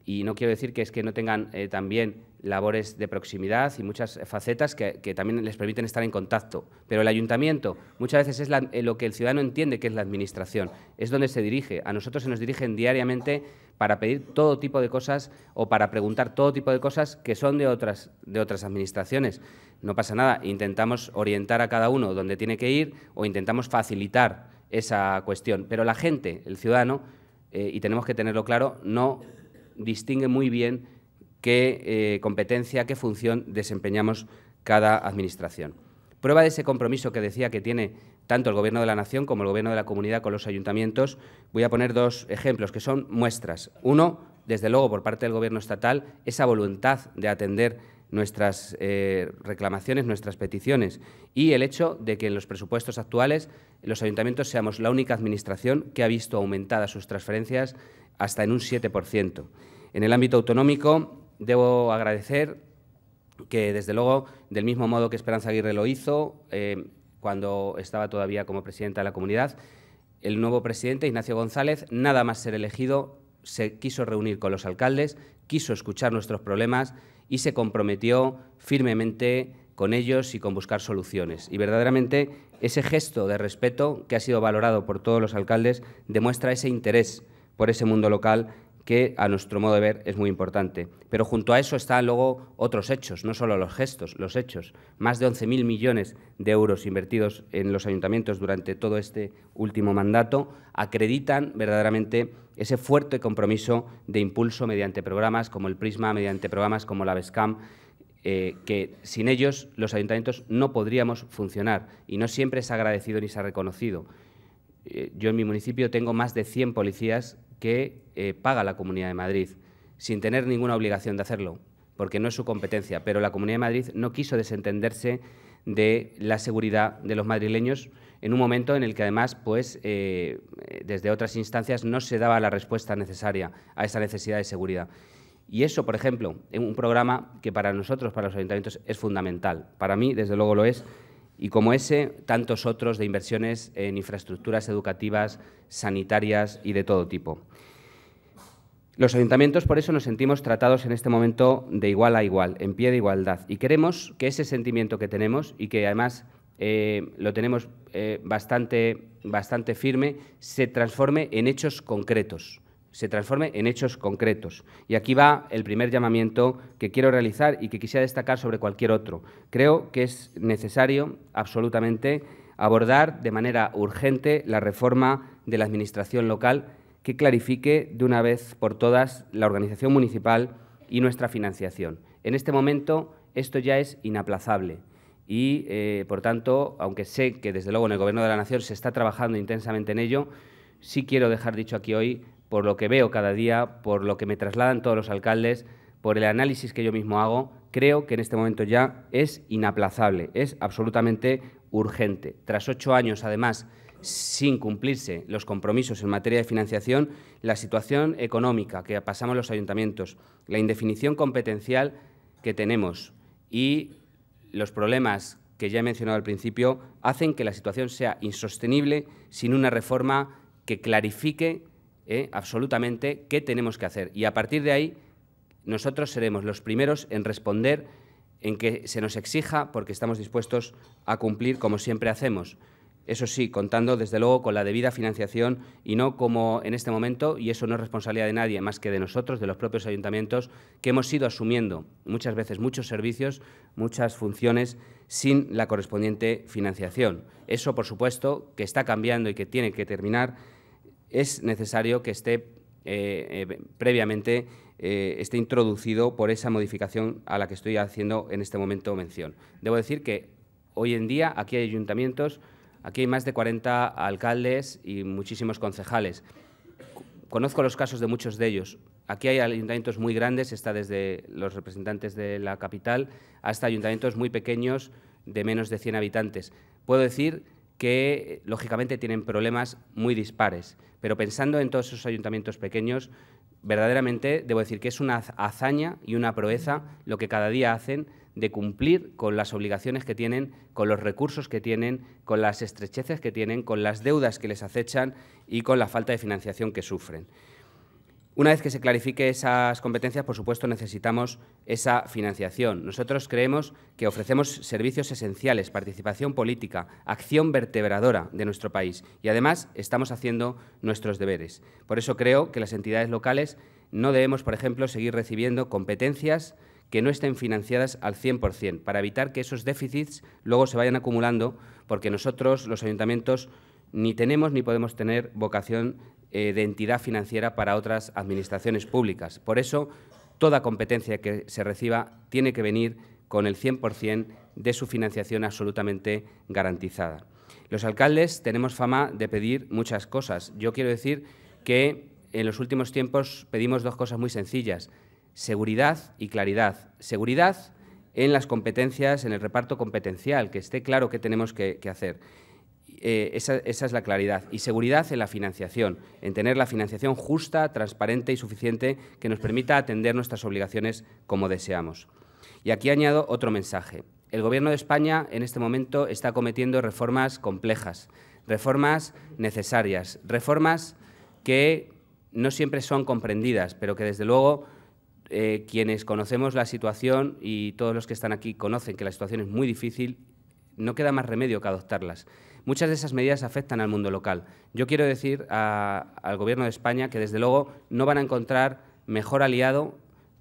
y no quiero decir que es que no tengan también labores de proximidad y muchas facetas que también les permiten estar en contacto. Pero el ayuntamiento muchas veces es lo que el ciudadano entiende que es la administración, es donde se dirige. A nosotros se nos dirigen diariamente para pedir todo tipo de cosas o para preguntar todo tipo de cosas que son de otras administraciones. No pasa nada, intentamos orientar a cada uno donde tiene que ir o intentamos facilitar esa cuestión. Pero la gente, el ciudadano, y tenemos que tenerlo claro, no distingue muy bien qué competencia, qué función desempeñamos cada administración. Prueba de ese compromiso que decía que tiene tanto el Gobierno de la Nación como el Gobierno de la Comunidad con los ayuntamientos, voy a poner dos ejemplos que son muestras. Uno, desde luego, por parte del Gobierno estatal, esa voluntad de atender nuestras reclamaciones, nuestras peticiones, y el hecho de que en los presupuestos actuales los ayuntamientos seamos la única administración que ha visto aumentadas sus transferencias hasta en un 7%. En el ámbito autonómico, debo agradecer que, desde luego, del mismo modo que Esperanza Aguirre lo hizo, cuando estaba todavía como presidenta de la comunidad, el nuevo presidente, Ignacio González, nada más ser elegido, se quiso reunir con los alcaldes, quiso escuchar nuestros problemas y se comprometió firmemente con ellos y con buscar soluciones. Y verdaderamente ese gesto de respeto, que ha sido valorado por todos los alcaldes, demuestra ese interés por ese mundo local que, a nuestro modo de ver, es muy importante. Pero junto a eso están luego otros hechos, no solo los gestos, los hechos. Más de 11.000 millones de euros invertidos en los ayuntamientos durante todo este último mandato acreditan verdaderamente ese fuerte compromiso de impulso mediante programas como el Prisma, mediante programas como la BESCAM, que sin ellos los ayuntamientos no podríamos funcionar, y no siempre se ha agradecido ni se ha reconocido. Yo en mi municipio tengo más de 100 policías que paga la Comunidad de Madrid, sin tener ninguna obligación de hacerlo, porque no es su competencia, pero la Comunidad de Madrid no quiso desentenderse de la seguridad de los madrileños en un momento en el que, además, pues, desde otras instancias no se daba la respuesta necesaria a esa necesidad de seguridad. Y eso, por ejemplo, en un programa que para nosotros, para los ayuntamientos, es fundamental. Para mí, desde luego, lo es. Y como ese, tantos otros de inversiones en infraestructuras educativas, sanitarias y de todo tipo. Los ayuntamientos, por eso, nos sentimos tratados en este momento de igual a igual, en pie de igualdad. Y queremos que ese sentimiento que tenemos, y que además lo tenemos bastante firme, se transforme en hechos concretos. Y aquí va el primer llamamiento que quiero realizar y que quisiera destacar sobre cualquier otro. Creo que es necesario, absolutamente, abordar de manera urgente la reforma de la Administración local que clarifique de una vez por todas la organización municipal y nuestra financiación. En este momento esto ya es inaplazable y, por tanto, aunque sé que desde luego en el Gobierno de la Nación se está trabajando intensamente en ello, sí quiero dejar dicho aquí hoy, por lo que veo cada día, por lo que me trasladan todos los alcaldes, por el análisis que yo mismo hago, creo que en este momento ya es inaplazable, es absolutamente urgente. Tras 8 años, además, sin cumplirse los compromisos en materia de financiación, la situación económica que pasamos los ayuntamientos, la indefinición competencial que tenemos y los problemas que ya he mencionado al principio hacen que la situación sea insostenible sin una reforma que clarifique absolutamente qué tenemos que hacer. Y a partir de ahí nosotros seremos los primeros en responder, en que se nos exija, porque estamos dispuestos a cumplir como siempre hacemos. Eso sí, contando desde luego con la debida financiación y no como en este momento, y eso no es responsabilidad de nadie más que de nosotros, de los propios ayuntamientos, que hemos ido asumiendo muchas veces muchos servicios, muchas funciones sin la correspondiente financiación. Eso, por supuesto, que está cambiando y que tiene que terminar. Es necesario que esté previamente esté introducido por esa modificación a la que estoy haciendo en este momento mención. Debo decir que hoy en día aquí hay ayuntamientos, aquí hay más de 40 alcaldes y muchísimos concejales. Conozco los casos de muchos de ellos. Aquí hay ayuntamientos muy grandes, está desde los representantes de la capital hasta ayuntamientos muy pequeños de menos de 100 habitantes. Puedo decir que, lógicamente, tienen problemas muy dispares, pero pensando en todos esos ayuntamientos pequeños, verdaderamente debo decir que es una hazaña y una proeza lo que cada día hacen de cumplir con las obligaciones que tienen, con los recursos que tienen, con las estrecheces que tienen, con las deudas que les acechan y con la falta de financiación que sufren. Una vez que se clarifique esas competencias, por supuesto, necesitamos esa financiación. Nosotros creemos que ofrecemos servicios esenciales, participación política, acción vertebradora de nuestro país y, además, estamos haciendo nuestros deberes. Por eso creo que las entidades locales no debemos, por ejemplo, seguir recibiendo competencias que no estén financiadas al 100%, para evitar que esos déficits luego se vayan acumulando, porque nosotros, los ayuntamientos, ni tenemos ni podemos tener vocación de entidad financiera para otras administraciones públicas. Por eso, toda competencia que se reciba tiene que venir con el 100% de su financiación absolutamente garantizada. Los alcaldes tenemos fama de pedir muchas cosas. Yo quiero decir que en los últimos tiempos pedimos 2 cosas muy sencillas: seguridad y claridad. Seguridad en las competencias, en el reparto competencial, que esté claro qué tenemos que hacer. Esa es la claridad. Y seguridad en la financiación, en tener la financiación justa, transparente y suficiente que nos permita atender nuestras obligaciones como deseamos. Y aquí añado otro mensaje. El Gobierno de España en este momento está cometiendo reformas complejas, reformas necesarias, reformas que no siempre son comprendidas, pero que desde luego quienes conocemos la situación y todos los que están aquí conocen que la situación es muy difícil, no queda más remedio que adoptarlas. Muchas de esas medidas afectan al mundo local. Yo quiero decir al Gobierno de España que desde luego no van a encontrar mejor aliado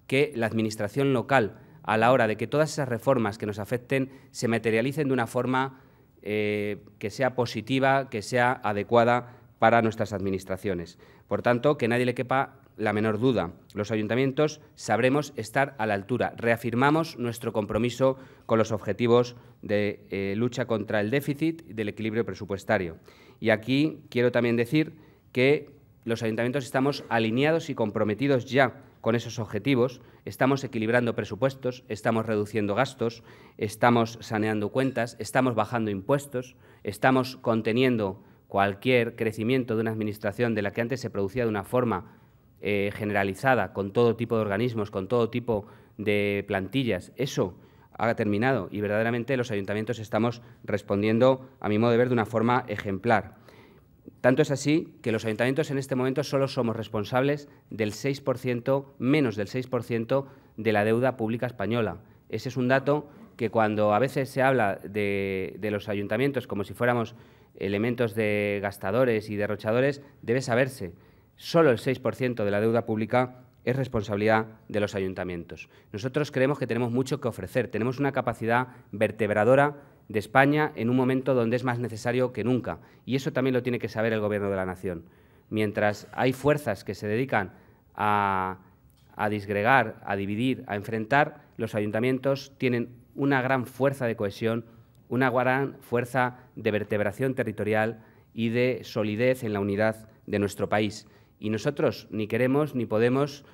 que la Administración local a la hora de que todas esas reformas que nos afecten se materialicen de una forma que sea positiva, que sea adecuada para nuestras administraciones. Por tanto, que nadie le quepa la menor duda. Los ayuntamientos sabremos estar a la altura. Reafirmamos nuestro compromiso con los objetivos de lucha contra el déficit y del equilibrio presupuestario. Y aquí quiero también decir que los ayuntamientos estamos alineados y comprometidos ya con esos objetivos. Estamos equilibrando presupuestos, estamos reduciendo gastos, estamos saneando cuentas, estamos bajando impuestos, estamos conteniendo cualquier crecimiento de una administración de la que antes se producía de una forma generalizada, con todo tipo de organismos, con todo tipo de plantillas. Eso ha terminado y verdaderamente los ayuntamientos estamos respondiendo, a mi modo de ver, de una forma ejemplar. Tanto es así que los ayuntamientos en este momento solo somos responsables del 6%, menos del 6% de la deuda pública española. Ese es un dato que cuando a veces se habla de los ayuntamientos como si fuéramos elementos de gastadores y derrochadores, debe saberse. Solo el 6% de la deuda pública es responsabilidad de los ayuntamientos. Nosotros creemos que tenemos mucho que ofrecer, tenemos una capacidad vertebradora de España en un momento donde es más necesario que nunca, y eso también lo tiene que saber el Gobierno de la Nación. Mientras hay fuerzas que se dedican a disgregar, a dividir, a enfrentar, los ayuntamientos tienen una gran fuerza de cohesión, una gran fuerza de vertebración territorial y de solidez en la unidad de nuestro país. Y nosotros ni queremos ni podemos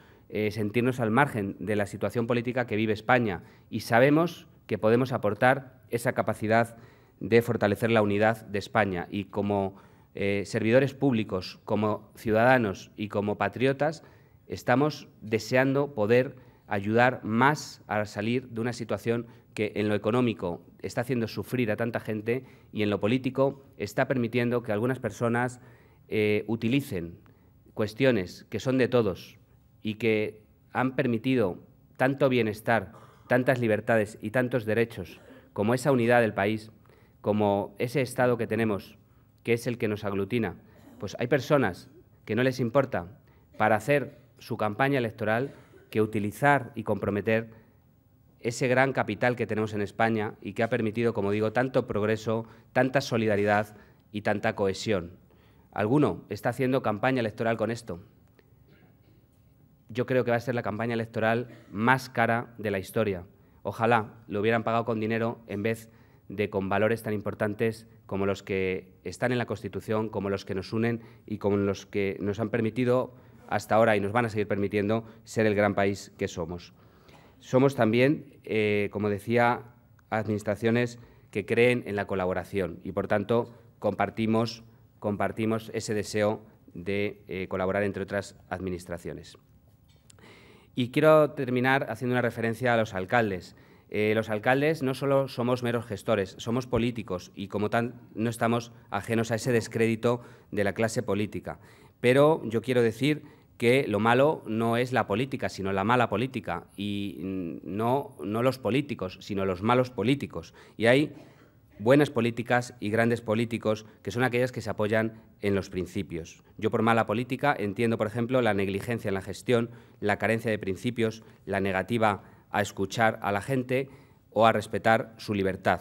sentirnos al margen de la situación política que vive España y sabemos que podemos aportar esa capacidad de fortalecer la unidad de España. Y como servidores públicos, como ciudadanos y como patriotas, estamos deseando poder ayudar más a salir de una situación que en lo económico está haciendo sufrir a tanta gente y en lo político está permitiendo que algunas personas utilicen cuestiones que son de todos y que han permitido tanto bienestar, tantas libertades y tantos derechos como esa unidad del país, como ese Estado que tenemos, que es el que nos aglutina, pues hay personas que no les importa para hacer su campaña electoral que utilizar y comprometer ese gran capital que tenemos en España y que ha permitido, como digo, tanto progreso, tanta solidaridad y tanta cohesión. ¿Alguno está haciendo campaña electoral con esto? Yo creo que va a ser la campaña electoral más cara de la historia. Ojalá lo hubieran pagado con dinero en vez de con valores tan importantes como los que están en la Constitución, como los que nos unen y como los que nos han permitido hasta ahora y nos van a seguir permitiendo ser el gran país que somos. Somos también, como decía, administraciones que creen en la colaboración y, por tanto, compartimos ese deseo de colaborar entre otras administraciones. Y quiero terminar haciendo una referencia a los alcaldes. Los alcaldes no solo somos meros gestores, somos políticos y, como tal, no estamos ajenos a ese descrédito de la clase política. Pero yo quiero decir que lo malo no es la política, sino la mala política, y no los políticos, sino los malos políticos. Y hay buenas políticas y grandes políticos que son aquellas que se apoyan en los principios. Yo por mala política entiendo, por ejemplo, la negligencia en la gestión, la carencia de principios, la negativa a escuchar a la gente o a respetar su libertad.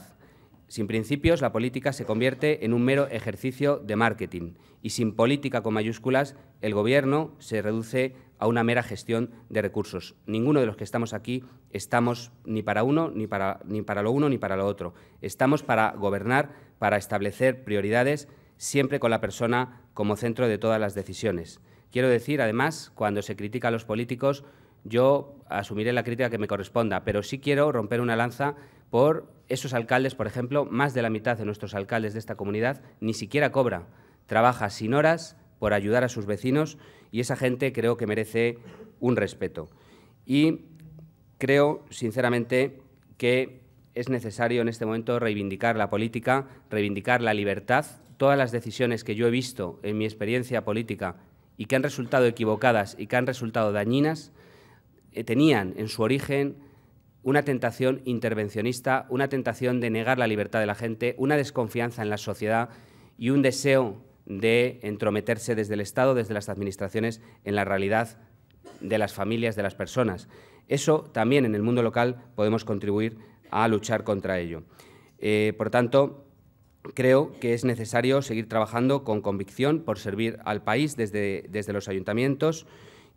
Sin principios, la política se convierte en un mero ejercicio de marketing y sin política con mayúsculas, el Gobierno se reduce a una mera gestión de recursos. Ninguno de los que estamos aquí estamos ni para uno, ni para lo uno, ni para lo otro. Estamos para gobernar, para establecer prioridades, siempre con la persona como centro de todas las decisiones. Quiero decir, además, cuando se critica a los políticos, yo asumiré la crítica que me corresponda, pero sí quiero romper una lanza por esos alcaldes, por ejemplo. Más de la mitad de nuestros alcaldes de esta comunidad ni siquiera cobra, trabaja sin horas por ayudar a sus vecinos, y esa gente creo que merece un respeto. Y creo, sinceramente, que es necesario en este momento reivindicar la política, reivindicar la libertad. Todas las decisiones que yo he visto en mi experiencia política y que han resultado equivocadas y que han resultado dañinas, tenían en su origen una tentación intervencionista, una tentación de negar la libertad de la gente, una desconfianza en la sociedad y un deseo de entrometerse desde el Estado, desde las administraciones, en la realidad de las familias, de las personas. Eso también en el mundo local podemos contribuir a luchar contra ello. Por tanto, creo que es necesario seguir trabajando con convicción por servir al país desde los ayuntamientos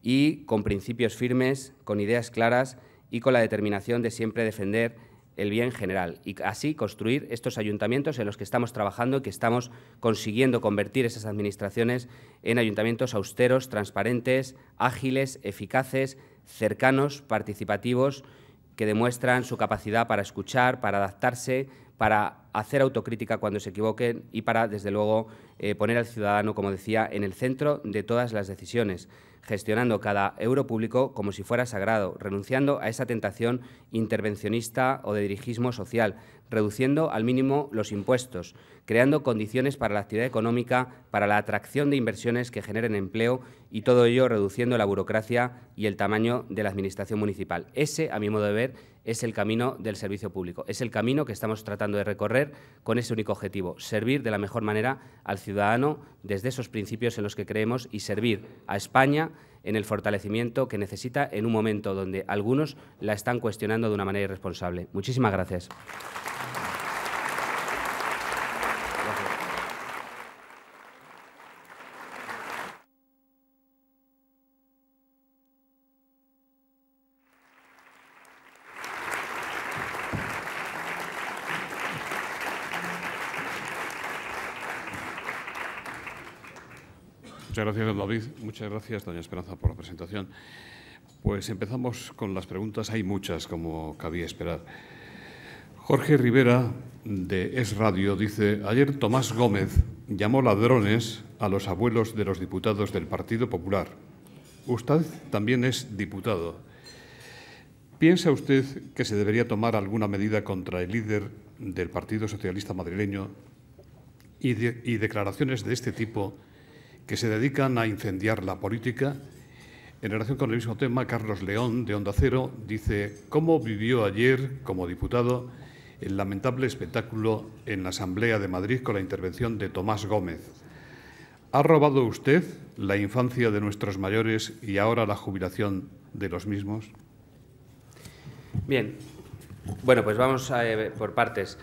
y con principios firmes, con ideas claras y con la determinación de siempre defender el bien general, y así construir estos ayuntamientos en los que estamos trabajando y que estamos consiguiendo convertir esas administraciones en ayuntamientos austeros, transparentes, ágiles, eficaces, cercanos, participativos, que demuestran su capacidad para escuchar, para adaptarse, para hacer autocrítica cuando se equivoquen y para, desde luego, poner al ciudadano, como decía, en el centro de todas las decisiones, gestionando cada euro público como si fuera sagrado, renunciando a esa tentación intervencionista o de dirigismo social, reduciendo al mínimo los impuestos, creando condiciones para la actividad económica, para la atracción de inversiones que generen empleo, y todo ello reduciendo la burocracia y el tamaño de la Administración municipal. Ese, a mi modo de ver, es el camino del servicio público, es el camino que estamos tratando de recorrer con ese único objetivo: servir de la mejor manera al ciudadano desde esos principios en los que creemos y servir a España en el fortalecimiento que necesita en un momento donde algunos la están cuestionando de una manera irresponsable. Muchísimas gracias. Muchas gracias, don David. Muchas gracias, doña Esperanza, por la presentación. Pues empezamos con las preguntas. Hay muchas, como cabía esperar. Jorge Rivera, de Es Radio, dice: ayer Tomás Gómez llamó ladrones a los abuelos de los diputados del Partido Popular. Usted también es diputado. ¿Piensa usted que se debería tomar alguna medida contra el líder del Partido Socialista madrileño y declaraciones de este tipo que se dedican a incendiar la política? En relación con el mismo tema, Carlos León, de Onda Cero, dice: ¿cómo vivió ayer, como diputado, el lamentable espectáculo en la Asamblea de Madrid con la intervención de Tomás Gómez? ¿Ha robado usted la infancia de nuestros mayores y ahora la jubilación de los mismos? Bien, bueno, pues vamos por partes.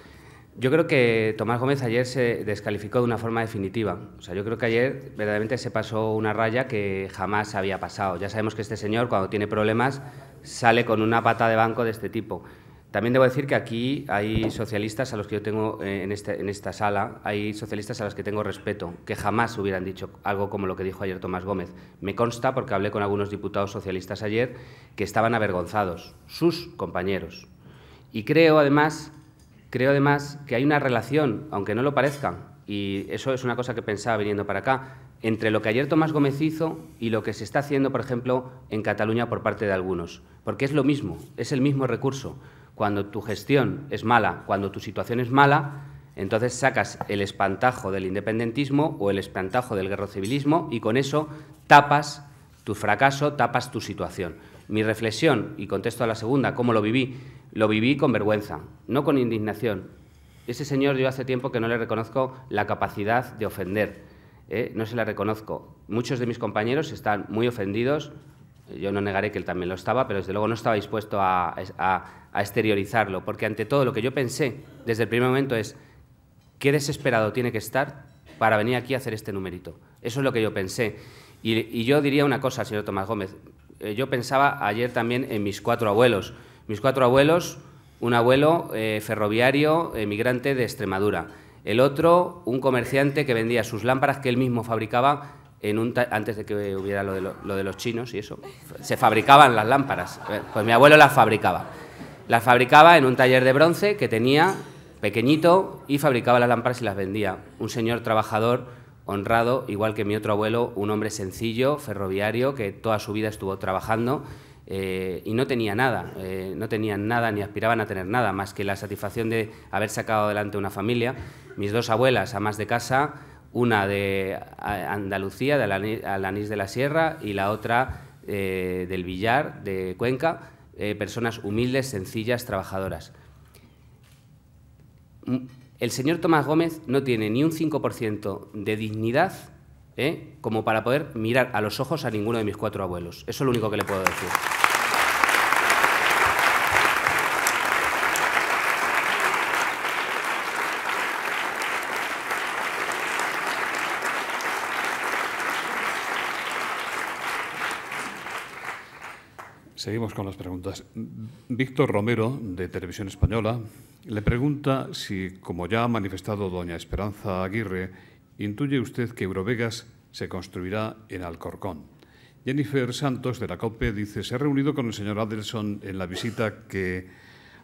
Yo creo que Tomás Gómez ayer se descalificó de una forma definitiva. O sea, yo creo que ayer verdaderamente se pasó una raya que jamás había pasado. Ya sabemos que este señor, cuando tiene problemas, sale con una pata de banco de este tipo. También debo decir que aquí hay socialistas a los que yo tengo en esta sala, hay socialistas a los que tengo respeto, que jamás hubieran dicho algo como lo que dijo ayer Tomás Gómez. Me consta, porque hablé con algunos diputados socialistas ayer, que estaban avergonzados, sus compañeros. Y creo además que hay una relación, aunque no lo parezca, y eso es una cosa que pensaba viniendo para acá, entre lo que ayer Tomás Gómez hizo y lo que se está haciendo, por ejemplo, en Cataluña por parte de algunos. Porque es lo mismo, es el mismo recurso. Cuando tu gestión es mala, cuando tu situación es mala, entonces sacas el espantajo del independentismo o el espantajo del guerrocivilismo y con eso tapas tu fracaso, tapas tu situación. Mi reflexión, y contesto a la segunda, ¿cómo lo viví con vergüenza, no con indignación. Ese señor, yo hace tiempo que no le reconozco la capacidad de ofender, no se la reconozco. Muchos de mis compañeros están muy ofendidos, yo no negaré que él también lo estaba, pero desde luego no estaba dispuesto a exteriorizarlo, porque ante todo lo que yo pensé desde el primer momento es: qué desesperado tiene que estar para venir aquí a hacer este numerito. Eso es lo que yo pensé. Y yo diría una cosa, señor Tomás Gómez. Yo pensaba ayer también en mis 4 abuelos. Mis 4 abuelos, un abuelo ferroviario, emigrante de Extremadura. El otro, un comerciante que vendía sus lámparas que él mismo fabricaba antes de que hubiera lo de los chinos y eso, se fabricaban las lámparas. Pues mi abuelo las fabricaba. Las fabricaba en un taller de bronce que tenía, pequeñito, y fabricaba las lámparas y las vendía. Un señor trabajador, honrado, igual que mi otro abuelo, un hombre sencillo, ferroviario, que toda su vida estuvo trabajando y no tenía nada, no tenían nada ni aspiraban a tener nada, más que la satisfacción de haber sacado adelante una familia. Mis dos abuelas, amas de casa, una de Andalucía, de Alanís de la Sierra, y la otra del Villar, de Cuenca, personas humildes, sencillas, trabajadoras. El señor Tomás Gómez no tiene ni un 5% de dignidad como para poder mirar a los ojos a ninguno de mis 4 abuelos. Eso es lo único que le puedo decir. Seguimos con las preguntas. Víctor Romero, de Televisión Española, le pregunta si, como ya ha manifestado doña Esperanza Aguirre, intuye usted que Eurovegas se construirá en Alcorcón. Jennifer Santos, de la COPE, dice: se ha reunido con el señor Adelson en la visita que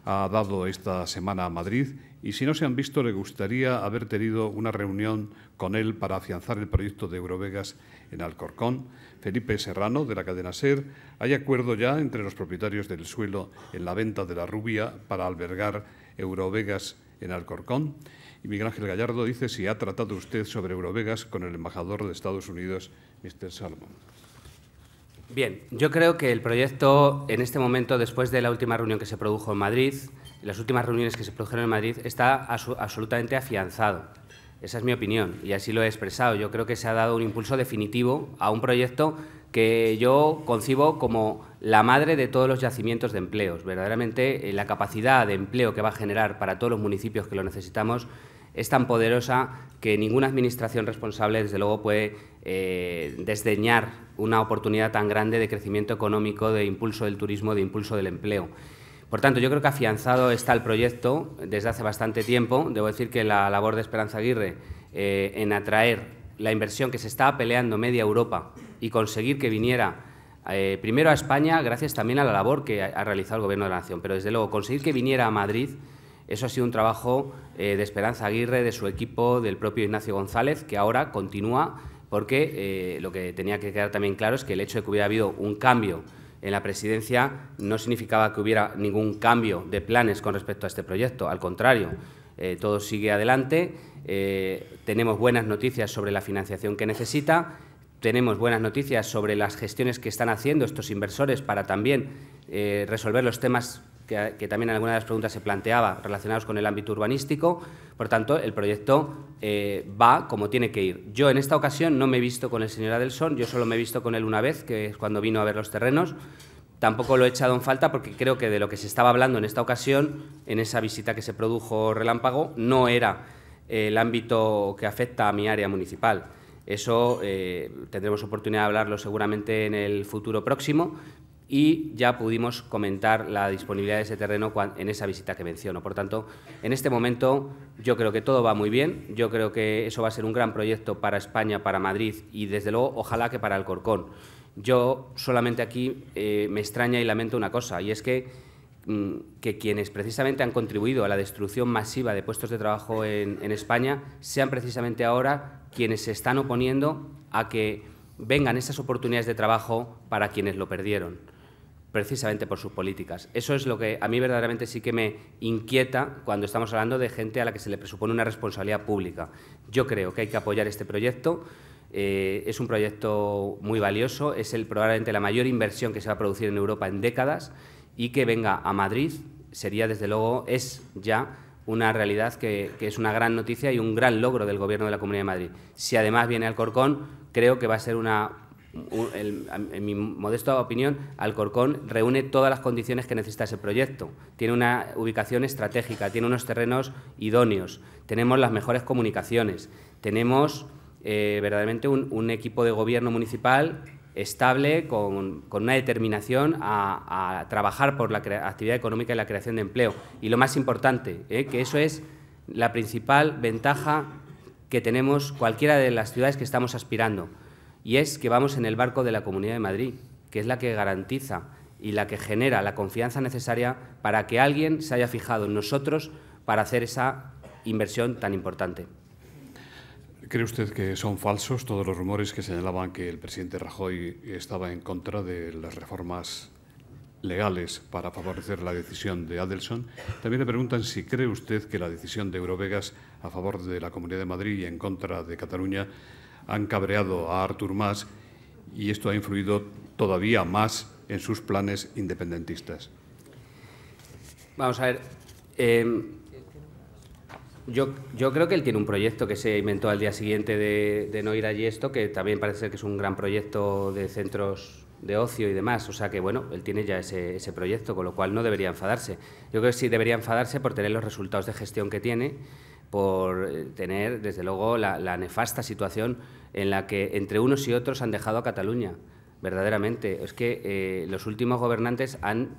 ha dado esta semana a Madrid y, si no se han visto, le gustaría haber tenido una reunión con él para afianzar el proyecto de Eurovegas en Alcorcón. Felipe Serrano, de la cadena SER: hay acuerdo ya entre los propietarios del suelo en la venta de la Rubia para albergar Eurovegas en Alcorcón. Y Miguel Ángel Gallardo dice si ha tratado usted sobre Eurovegas con el embajador de Estados Unidos, Mr. Salmon. Bien, yo creo que el proyecto, en este momento, después de la última reunión que se produjo en Madrid, las últimas reuniones que se produjeron en Madrid, está absolutamente afianzado. Esa es mi opinión y así lo he expresado. Yo creo que se ha dado un impulso definitivo a un proyecto que yo concibo como la madre de todos los yacimientos de empleos. Verdaderamente, la capacidad de empleo que va a generar para todos los municipios que lo necesitamos es tan poderosa que ninguna administración responsable, desde luego, puede desdeñar una oportunidad tan grande de crecimiento económico, de impulso del turismo, de impulso del empleo. Por tanto, yo creo que afianzado está el proyecto desde hace bastante tiempo. Debo decir que la labor de Esperanza Aguirre en atraer la inversión que se estaba peleando media Europa y conseguir que viniera primero a España, gracias también a la labor que ha realizado el Gobierno de la Nación, pero desde luego conseguir que viniera a Madrid, eso ha sido un trabajo de Esperanza Aguirre, de su equipo, del propio Ignacio González, que ahora continúa, porque lo que tenía que quedar también claro es que el hecho de que hubiera habido un cambio en la presidencia no significaba que hubiera ningún cambio de planes con respecto a este proyecto. Al contrario, todo sigue adelante. Tenemos buenas noticias sobre la financiación que necesita. Tenemos buenas noticias sobre las gestiones que están haciendo estos inversores para también resolver los temas que también en alguna de las preguntas se planteaba relacionados con el ámbito urbanístico. Por tanto, el proyecto va como tiene que ir. Yo en esta ocasión no me he visto con el señor Adelson, yo solo me he visto con él una vez, que es cuando vino a ver los terrenos. Tampoco lo he echado en falta porque creo que de lo que se estaba hablando en esta ocasión, en esa visita que se produjo relámpago, no era el ámbito que afecta a mi área municipal. Eso tendremos oportunidad de hablarlo seguramente en el futuro próximo y ya pudimos comentar la disponibilidad de ese terreno en esa visita que menciono. Por tanto, en este momento yo creo que todo va muy bien, yo creo que eso va a ser un gran proyecto para España, para Madrid y, desde luego, ojalá que para Alcorcón. Yo solamente aquí me extraña y lamento una cosa, y es que quienes precisamente han contribuido a la destrucción masiva de puestos de trabajo en España sean precisamente ahora quienes se están oponiendo a que vengan esas oportunidades de trabajo para quienes lo perdieron, precisamente por sus políticas. Eso es lo que a mí verdaderamente sí que me inquieta cuando estamos hablando de gente a la que se le presupone una responsabilidad pública. Yo creo que hay que apoyar este proyecto. Es un proyecto muy valioso, es probablemente la mayor inversión que se va a producir en Europa en décadas, y que venga a Madrid sería, desde luego, es ya una realidad que es una gran noticia y un gran logro del Gobierno de la Comunidad de Madrid. Si además viene Alcorcón, creo que va a ser en mi modesta opinión, Alcorcón reúne todas las condiciones que necesita ese proyecto. Tiene una ubicación estratégica, tiene unos terrenos idóneos, tenemos las mejores comunicaciones, tenemos verdaderamente un equipo de gobierno municipal estable, con una determinación a trabajar por la actividad económica y la creación de empleo. Y lo más importante, que eso es la principal ventaja que tenemos cualquiera de las ciudades que estamos aspirando. y es que vamos en el barco de la Comunidad de Madrid, que es la que garantiza y la que genera la confianza necesaria para que alguien se haya fijado en nosotros para hacer esa inversión tan importante. ¿Cree usted que son falsos todos los rumores que señalaban que el presidente Rajoy estaba en contra de las reformas legales para favorecer la decisión de Adelson? También le preguntan si cree usted que la decisión de Eurovegas a favor de la Comunidad de Madrid y en contra de Cataluña han cabreado a Artur Mas y esto ha influido todavía más en sus planes independentistas. Vamos a ver, yo creo que él tiene un proyecto que se inventó al día siguiente de no ir allí esto, que también parece ser que es un gran proyecto de centros de ocio y demás, o sea que, bueno, él tiene ya ese proyecto, con lo cual no debería enfadarse. Yo creo que sí debería enfadarse por tener los resultados de gestión que tiene, por tener, desde luego, la nefasta situación en la que entre unos y otros han dejado a Cataluña, verdaderamente. Es que los últimos gobernantes han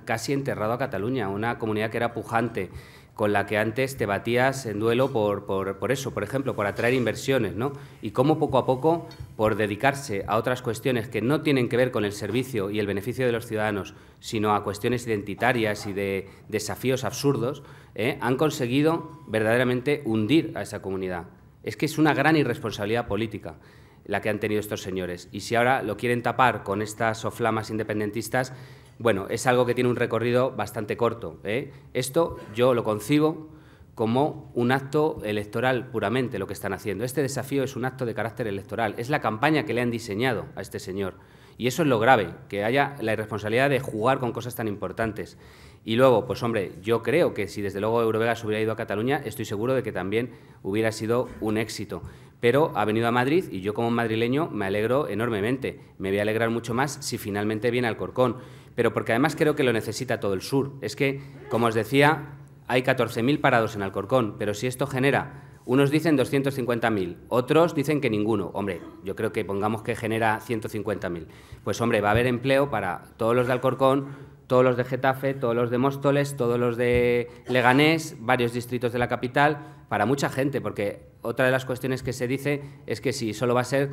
casi enterrado a Cataluña, una comunidad que era pujante, con la que antes te batías en duelo por eso, por ejemplo, por atraer inversiones, ¿no? Y cómo poco a poco, por dedicarse a otras cuestiones que no tienen que ver con el servicio y el beneficio de los ciudadanos, sino a cuestiones identitarias y de desafíos absurdos, han conseguido verdaderamente hundir a esa comunidad. Es que es una gran irresponsabilidad política la que han tenido estos señores. Y si ahora lo quieren tapar con estas soflamas independentistas, bueno, es algo que tiene un recorrido bastante corto. Esto yo lo concibo como un acto electoral puramente, lo que están haciendo. Este desafío es un acto de carácter electoral, es la campaña que le han diseñado a este señor. Y eso es lo grave, que haya la irresponsabilidad de jugar con cosas tan importantes. Y luego, pues hombre, yo creo que si desde luego Eurovegas hubiera ido a Cataluña, estoy seguro de que también hubiera sido un éxito. Pero ha venido a Madrid y yo como madrileño me alegro enormemente. Me voy a alegrar mucho más si finalmente viene Alcorcón. Pero porque además creo que lo necesita todo el sur. Es que, como os decía, hay 14.000 parados en Alcorcón, pero si esto genera, unos dicen 250.000, otros dicen que ninguno. Hombre, yo creo que pongamos que genera 150.000. Pues hombre, va a haber empleo para todos los de Alcorcón, todos los de Getafe, todos los de Móstoles, todos los de Leganés, varios distritos de la capital, para mucha gente, porque otra de las cuestiones que se dice es que si solo va a ser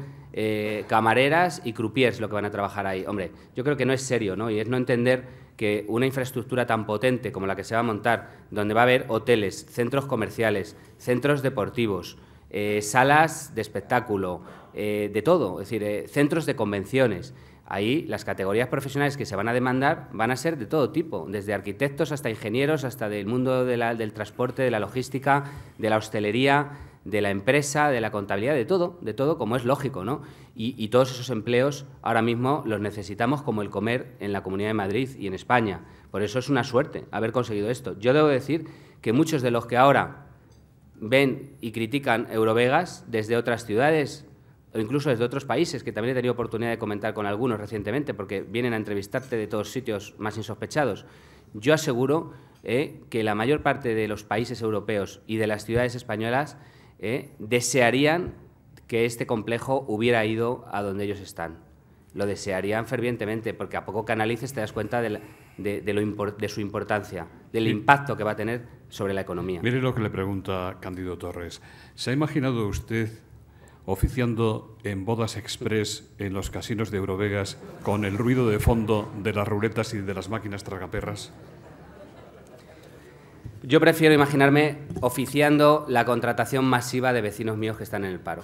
camareras y croupiers lo que van a trabajar ahí. Hombre, yo creo que no es serio, ¿no? Y es no entender que una infraestructura tan potente como la que se va a montar, donde va a haber hoteles, centros comerciales, centros deportivos, salas de espectáculo, de todo, es decir, centros de convenciones. Ahí las categorías profesionales que se van a demandar van a ser de todo tipo, desde arquitectos hasta ingenieros, hasta del mundo del transporte, de la logística, de la hostelería, de la empresa, de la contabilidad, de todo, como es lógico, ¿no? Y todos esos empleos ahora mismo los necesitamos como el comer en la Comunidad de Madrid y en España. Por eso es una suerte haber conseguido esto. Yo debo decir que muchos de los que ahora ven y critican Eurovegas desde otras ciudades o incluso desde otros países, que también he tenido oportunidad de comentar con algunos recientemente, porque vienen a entrevistarte de todos sitios más insospechados. Yo aseguro que la mayor parte de los países europeos y de las ciudades españolas desearían que este complejo hubiera ido a donde ellos están. Lo desearían fervientemente, porque a poco que analices te das cuenta de su importancia, del impacto que va a tener sobre la economía. Mire lo que le pregunta Cándido Torres. ¿Se ha imaginado usted oficiando en bodas express en los casinos de Eurovegas con el ruido de fondo de las ruletas y de las máquinas tragaperras? Yo prefiero imaginarme oficiando la contratación masiva de vecinos míos que están en el paro.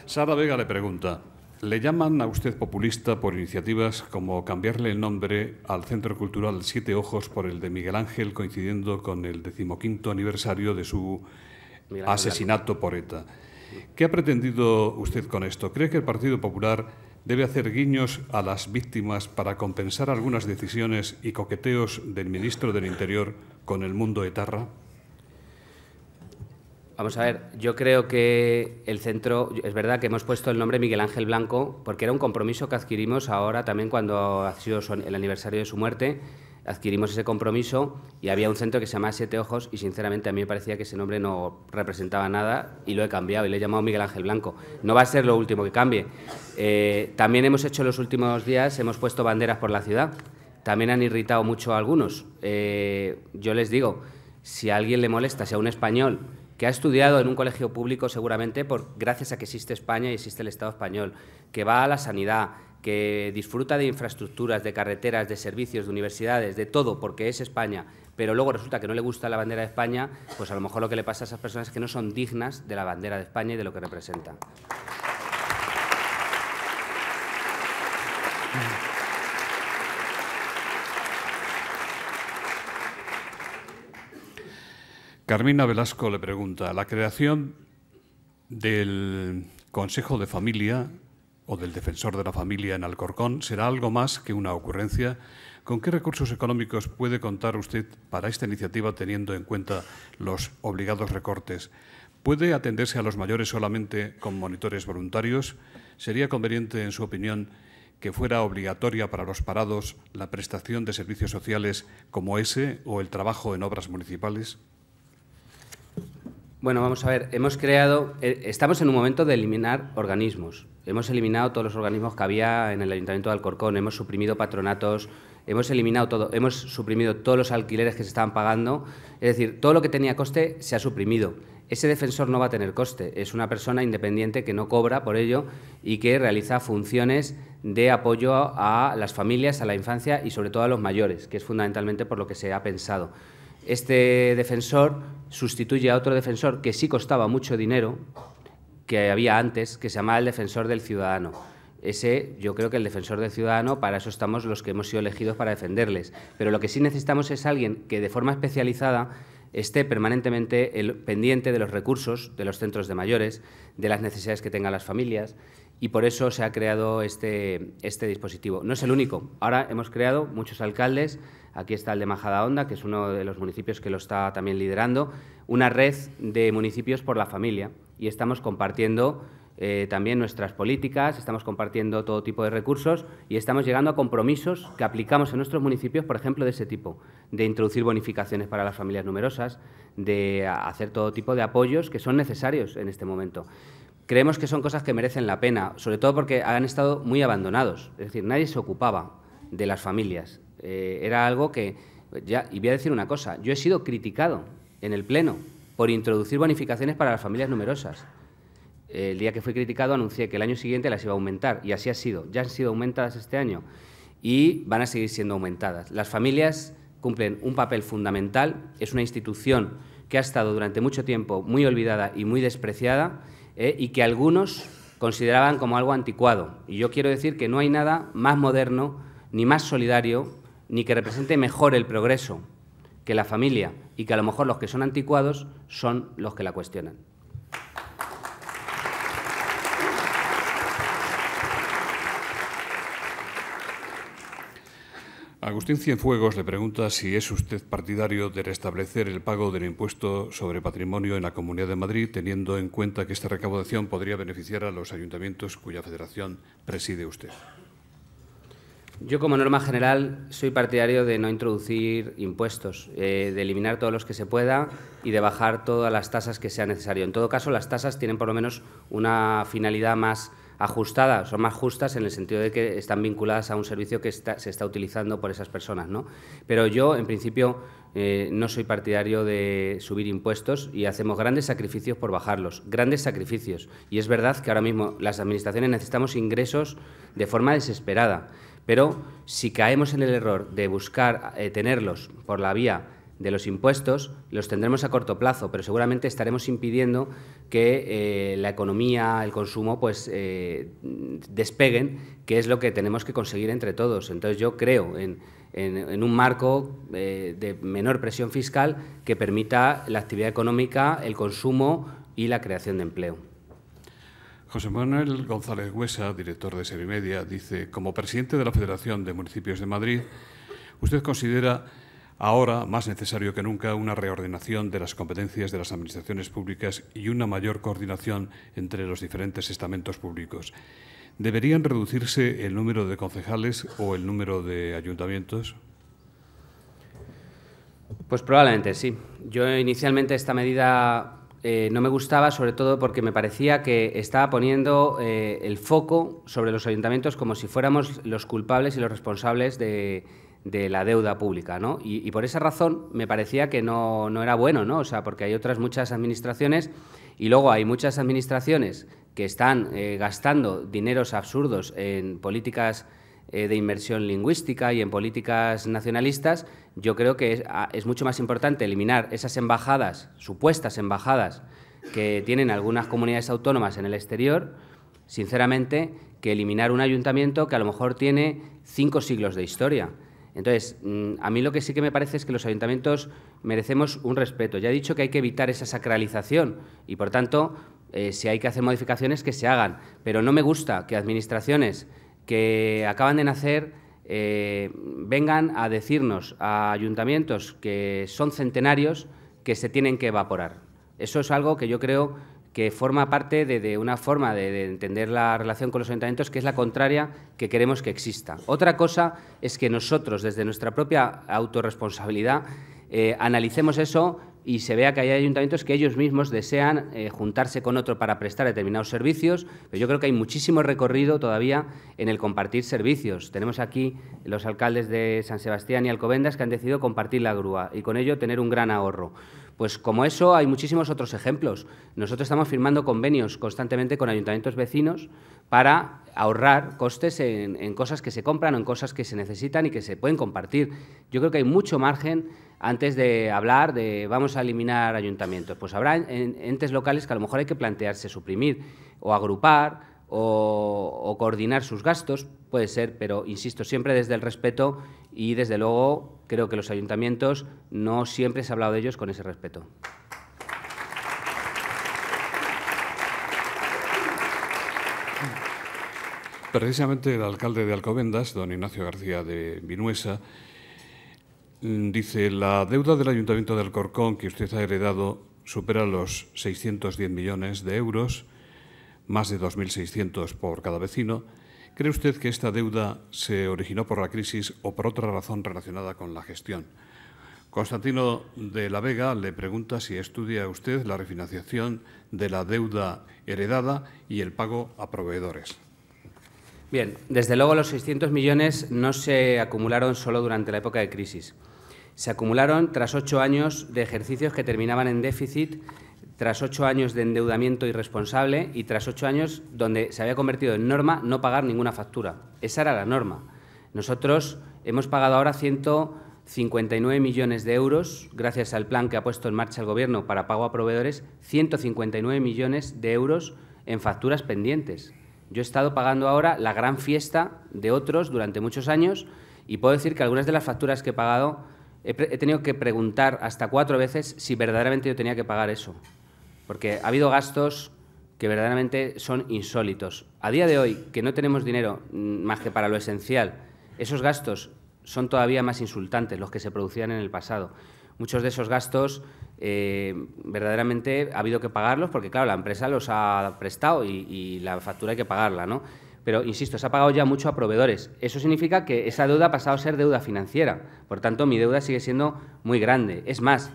Sara Vega le pregunta, ¿le llaman a usted populista por iniciativas como cambiarle el nombre al Centro Cultural Siete Ojos por el de Miguel Ángel, coincidiendo con el 15º aniversario de su asesinato por ETA? ¿Qué ha pretendido usted con esto? ¿Cree que el Partido Popular debe hacer guiños a las víctimas para compensar algunas decisiones y coqueteos del ministro del Interior con el mundo etarra? Vamos a ver, yo creo que el centro, es verdad que hemos puesto el nombre Miguel Ángel Blanco porque era un compromiso que adquirimos ahora también cuando ha sido el aniversario de su muerte. Adquirimos ese compromiso y había un centro que se llamaba Siete Ojos y sinceramente a mí me parecía que ese nombre no representaba nada y lo he cambiado y le he llamado Miguel Ángel Blanco. No va a ser lo último que cambie. También hemos hecho en los últimos días, hemos puesto banderas por la ciudad. También han irritado mucho a algunos. Yo les digo, si a alguien le molesta, sea un español, que ha estudiado en un colegio público seguramente gracias a que existe España y existe el Estado español, que va a la sanidad, que disfruta de infraestructuras, de carreteras, de servicios, de universidades, de todo, porque es España, pero luego resulta que no le gusta la bandera de España, pues a lo mejor lo que le pasa a esas personas es que no son dignas de la bandera de España y de lo que representa. Carmina Velasco le pregunta, ¿la creación del Consejo de Familia o del Defensor de la Familia en Alcorcón será algo más que una ocurrencia? ¿Con qué recursos económicos puede contar usted para esta iniciativa teniendo en cuenta los obligados recortes? ¿Puede atenderse a los mayores solamente con monitores voluntarios? ¿Sería conveniente, en su opinión, que fuera obligatoria para los parados la prestación de servicios sociales como ese o el trabajo en obras municipales? Bueno, vamos a ver, estamos en un momento de eliminar organismos. Hemos eliminado todos los organismos que había en el Ayuntamiento de Alcorcón, hemos suprimido patronatos, hemos eliminado todo, hemos suprimido todos los alquileres que se estaban pagando, es decir, todo lo que tenía coste se ha suprimido. Ese defensor no va a tener coste, es una persona independiente que no cobra por ello y que realiza funciones de apoyo a las familias, a la infancia y sobre todo a los mayores, que es fundamentalmente por lo que se ha pensado. Este defensor sustituye a otro defensor que sí costaba mucho dinero, que había antes, que se llamaba el defensor del ciudadano. Yo creo que el defensor del ciudadano, para eso estamos los que hemos sido elegidos para defenderles. Pero lo que sí necesitamos es alguien que de forma especializada esté permanentemente pendiente de los recursos de los centros de mayores, de las necesidades que tengan las familias, y por eso se ha creado este dispositivo. No es el único. Ahora hemos creado muchos alcaldes. Aquí está el de Majadahonda, que es uno de los municipios que lo está también liderando, una red de municipios por la familia, y estamos compartiendo también nuestras políticas, estamos compartiendo todo tipo de recursos y estamos llegando a compromisos que aplicamos en nuestros municipios, por ejemplo, de ese tipo, de introducir bonificaciones para las familias numerosas, de hacer todo tipo de apoyos que son necesarios en este momento. Creemos que son cosas que merecen la pena, sobre todo porque han estado muy abandonados, es decir, nadie se ocupaba de las familias. Era algo que, y voy a decir una cosa, yo he sido criticado en el Pleno por introducir bonificaciones para las familias numerosas. El día que fui criticado anuncié que el año siguiente las iba a aumentar y así ha sido. Ya han sido aumentadas este año y van a seguir siendo aumentadas. Las familias cumplen un papel fundamental, es una institución que ha estado durante mucho tiempo muy olvidada y muy despreciada y que algunos consideraban como algo anticuado. Y yo quiero decir que no hay nada más moderno, ni más solidario, ni que represente mejor el progreso que la familia y que a lo mejor los que son anticuados son los que la cuestionan. Agustín Cienfuegos le pregunta si es usted partidario de restablecer el pago del impuesto sobre patrimonio en la Comunidad de Madrid, teniendo en cuenta que esta recaudación podría beneficiar a los ayuntamientos cuya federación preside usted. Yo, como norma general, soy partidario de no introducir impuestos, de eliminar todos los que se pueda y de bajar todas las tasas que sea necesario. En todo caso, las tasas tienen por lo menos una finalidad más ajustada, son más justas en el sentido de que están vinculadas a un servicio que se está utilizando por esas personas, ¿no? Pero yo, en principio, no soy partidario de subir impuestos y hacemos grandes sacrificios por bajarlos, grandes sacrificios. Y es verdad que ahora mismo las administraciones necesitamos ingresos de forma desesperada, pero si caemos en el error de buscar tenerlos por la vía de los impuestos, los tendremos a corto plazo, pero seguramente estaremos impidiendo que la economía, el consumo, pues despeguen, que es lo que tenemos que conseguir entre todos. Entonces yo creo en un marco de menor presión fiscal que permita la actividad económica, el consumo y la creación de empleo. José Manuel González Huesa, director de Servimedia, dice: como presidente de la Federación de Municipios de Madrid, ¿usted considera ahora más necesario que nunca una reordenación de las competencias de las administraciones públicas y una mayor coordinación entre los diferentes estamentos públicos? ¿Deberían reducirse el número de concejales o el número de ayuntamientos? Pues probablemente sí. Yo inicialmente esta medida no me gustaba, sobre todo porque me parecía que estaba poniendo el foco sobre los ayuntamientos como si fuéramos los culpables y los responsables de de la deuda pública, ¿no? Y por esa razón me parecía que no era bueno, ¿no? O sea, porque hay otras muchas administraciones y luego hay muchas administraciones que están gastando dineros absurdos en políticas de inversión lingüística y en políticas nacionalistas. Yo creo que es mucho más importante eliminar esas embajadas, supuestas embajadas, que tienen algunas comunidades autónomas en el exterior, sinceramente, que eliminar un ayuntamiento que a lo mejor tiene 5 siglos de historia. Entonces, a mí lo que sí que me parece es que los ayuntamientos merecemos un respeto. Ya he dicho que hay que evitar esa sacralización y, por tanto, si hay que hacer modificaciones, que se hagan. Pero no me gusta que administraciones que acaban de nacer vengan a decirnos a ayuntamientos que son centenarios que se tienen que evaporar. Eso es algo que yo creo que forma parte de una forma de entender la relación con los ayuntamientos que es la contraria que queremos que exista. Otra cosa es que nosotros, desde nuestra propia autorresponsabilidad, analicemos eso y se vea que hay ayuntamientos que ellos mismos desean juntarse con otro para prestar determinados servicios, pero yo creo que hay muchísimo recorrido todavía en el compartir servicios. Tenemos aquí los alcaldes de San Sebastián y Alcobendas que han decidido compartir la grúa y con ello tener un gran ahorro. Pues como eso hay muchísimos otros ejemplos. Nosotros estamos firmando convenios constantemente con ayuntamientos vecinos para ahorrar costes en cosas que se compran o en cosas que se necesitan y que se pueden compartir. Yo creo que hay mucho margen antes de hablar de vamos a eliminar ayuntamientos. Pues habrá entes locales que a lo mejor hay que plantearse suprimir o agrupar o coordinar sus gastos, puede ser, pero insisto, siempre desde el respeto y desde luego creo que los ayuntamientos no siempre se ha hablado de ellos con ese respeto. Precisamente el alcalde de Alcobendas, don Ignacio García de Vinuesa, dice: la deuda del Ayuntamiento de Alcorcón que usted ha heredado supera los 610 millones de euros, más de 2.600 por cada vecino. ¿Cree usted que esta deuda se originó por la crisis o por otra razón relacionada con la gestión? Constantino de la Vega le pregunta si estudia usted la refinanciación de la deuda heredada y el pago a proveedores. Bien, desde luego los 600 millones no se acumularon solo durante la época de crisis. Se acumularon tras 8 años de ejercicios que terminaban en déficit, tras 8 años de endeudamiento irresponsable y tras 8 años donde se había convertido en norma no pagar ninguna factura. Esa era la norma. Nosotros hemos pagado ahora 159 millones de euros, gracias al plan que ha puesto en marcha el Gobierno para pago a proveedores, 159 millones de euros en facturas pendientes. Yo he estado pagando ahora la gran fiesta de otros durante muchos años y puedo decir que algunas de las facturas que he pagado he tenido que preguntar hasta 4 veces si verdaderamente yo tenía que pagar eso, porque ha habido gastos que verdaderamente son insólitos. A día de hoy, que no tenemos dinero más que para lo esencial, esos gastos son todavía más insultantes los que se producían en el pasado. Muchos de esos gastos verdaderamente ha habido que pagarlos porque, claro, la empresa los ha prestado y la factura hay que pagarla, ¿no? Pero, insisto, se ha pagado ya mucho a proveedores. Eso significa que esa deuda ha pasado a ser deuda financiera. Por tanto, mi deuda sigue siendo muy grande. Es más,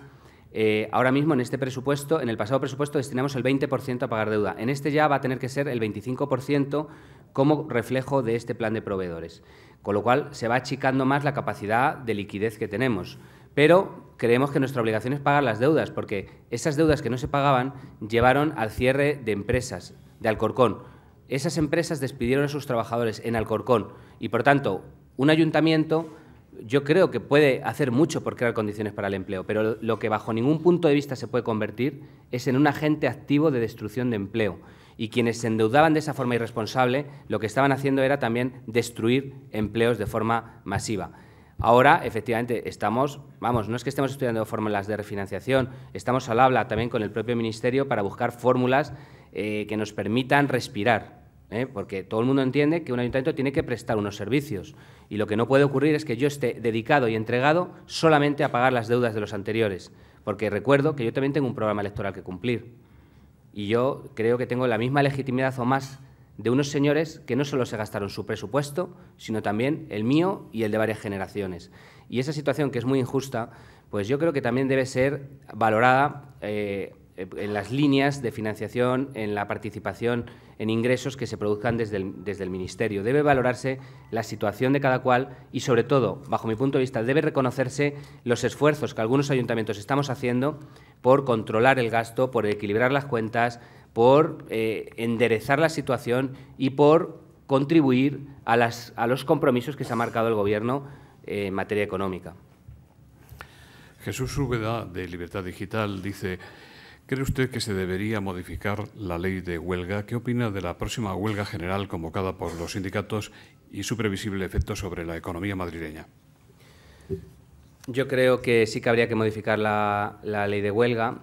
ahora mismo en este presupuesto, en el pasado presupuesto, destinamos el 20% a pagar deuda. En este ya va a tener que ser el 25% como reflejo de este plan de proveedores. Con lo cual, se va achicando más la capacidad de liquidez que tenemos. Pero creemos que nuestra obligación es pagar las deudas, porque esas deudas que no se pagaban llevaron al cierre de empresas de Alcorcón. Esas empresas despidieron a sus trabajadores en Alcorcón y, por tanto, un ayuntamiento yo creo que puede hacer mucho por crear condiciones para el empleo, pero lo que bajo ningún punto de vista se puede convertir es en un agente activo de destrucción de empleo. Y quienes se endeudaban de esa forma irresponsable, lo que estaban haciendo era también destruir empleos de forma masiva. Ahora, efectivamente, estamos, no es que estemos estudiando fórmulas de refinanciación, estamos al habla también con el propio Ministerio para buscar fórmulas que nos permitan respirar, porque todo el mundo entiende que un ayuntamiento tiene que prestar unos servicios y lo que no puede ocurrir es que yo esté dedicado y entregado solamente a pagar las deudas de los anteriores, porque recuerdo que yo también tengo un programa electoral que cumplir y yo creo que tengo la misma legitimidad o más de unos señores que no solo se gastaron su presupuesto, sino también el mío y el de varias generaciones. Y esa situación, que es muy injusta, pues yo creo que también debe ser valorada en las líneas de financiación, en la participación en ingresos que se produzcan desde el Ministerio. Debe valorarse la situación de cada cual y, sobre todo, bajo mi punto de vista, debe reconocerse los esfuerzos que algunos ayuntamientos estamos haciendo por controlar el gasto, por equilibrar las cuentas, por enderezar la situación y por contribuir a los compromisos que se ha marcado el Gobierno en materia económica. Jesús Úbeda, de Libertad Digital, dice: ¿cree usted que se debería modificar la ley de huelga? ¿Qué opina de la próxima huelga general convocada por los sindicatos y su previsible efecto sobre la economía madrileña? Yo creo que sí que habría que modificar la ley de huelga,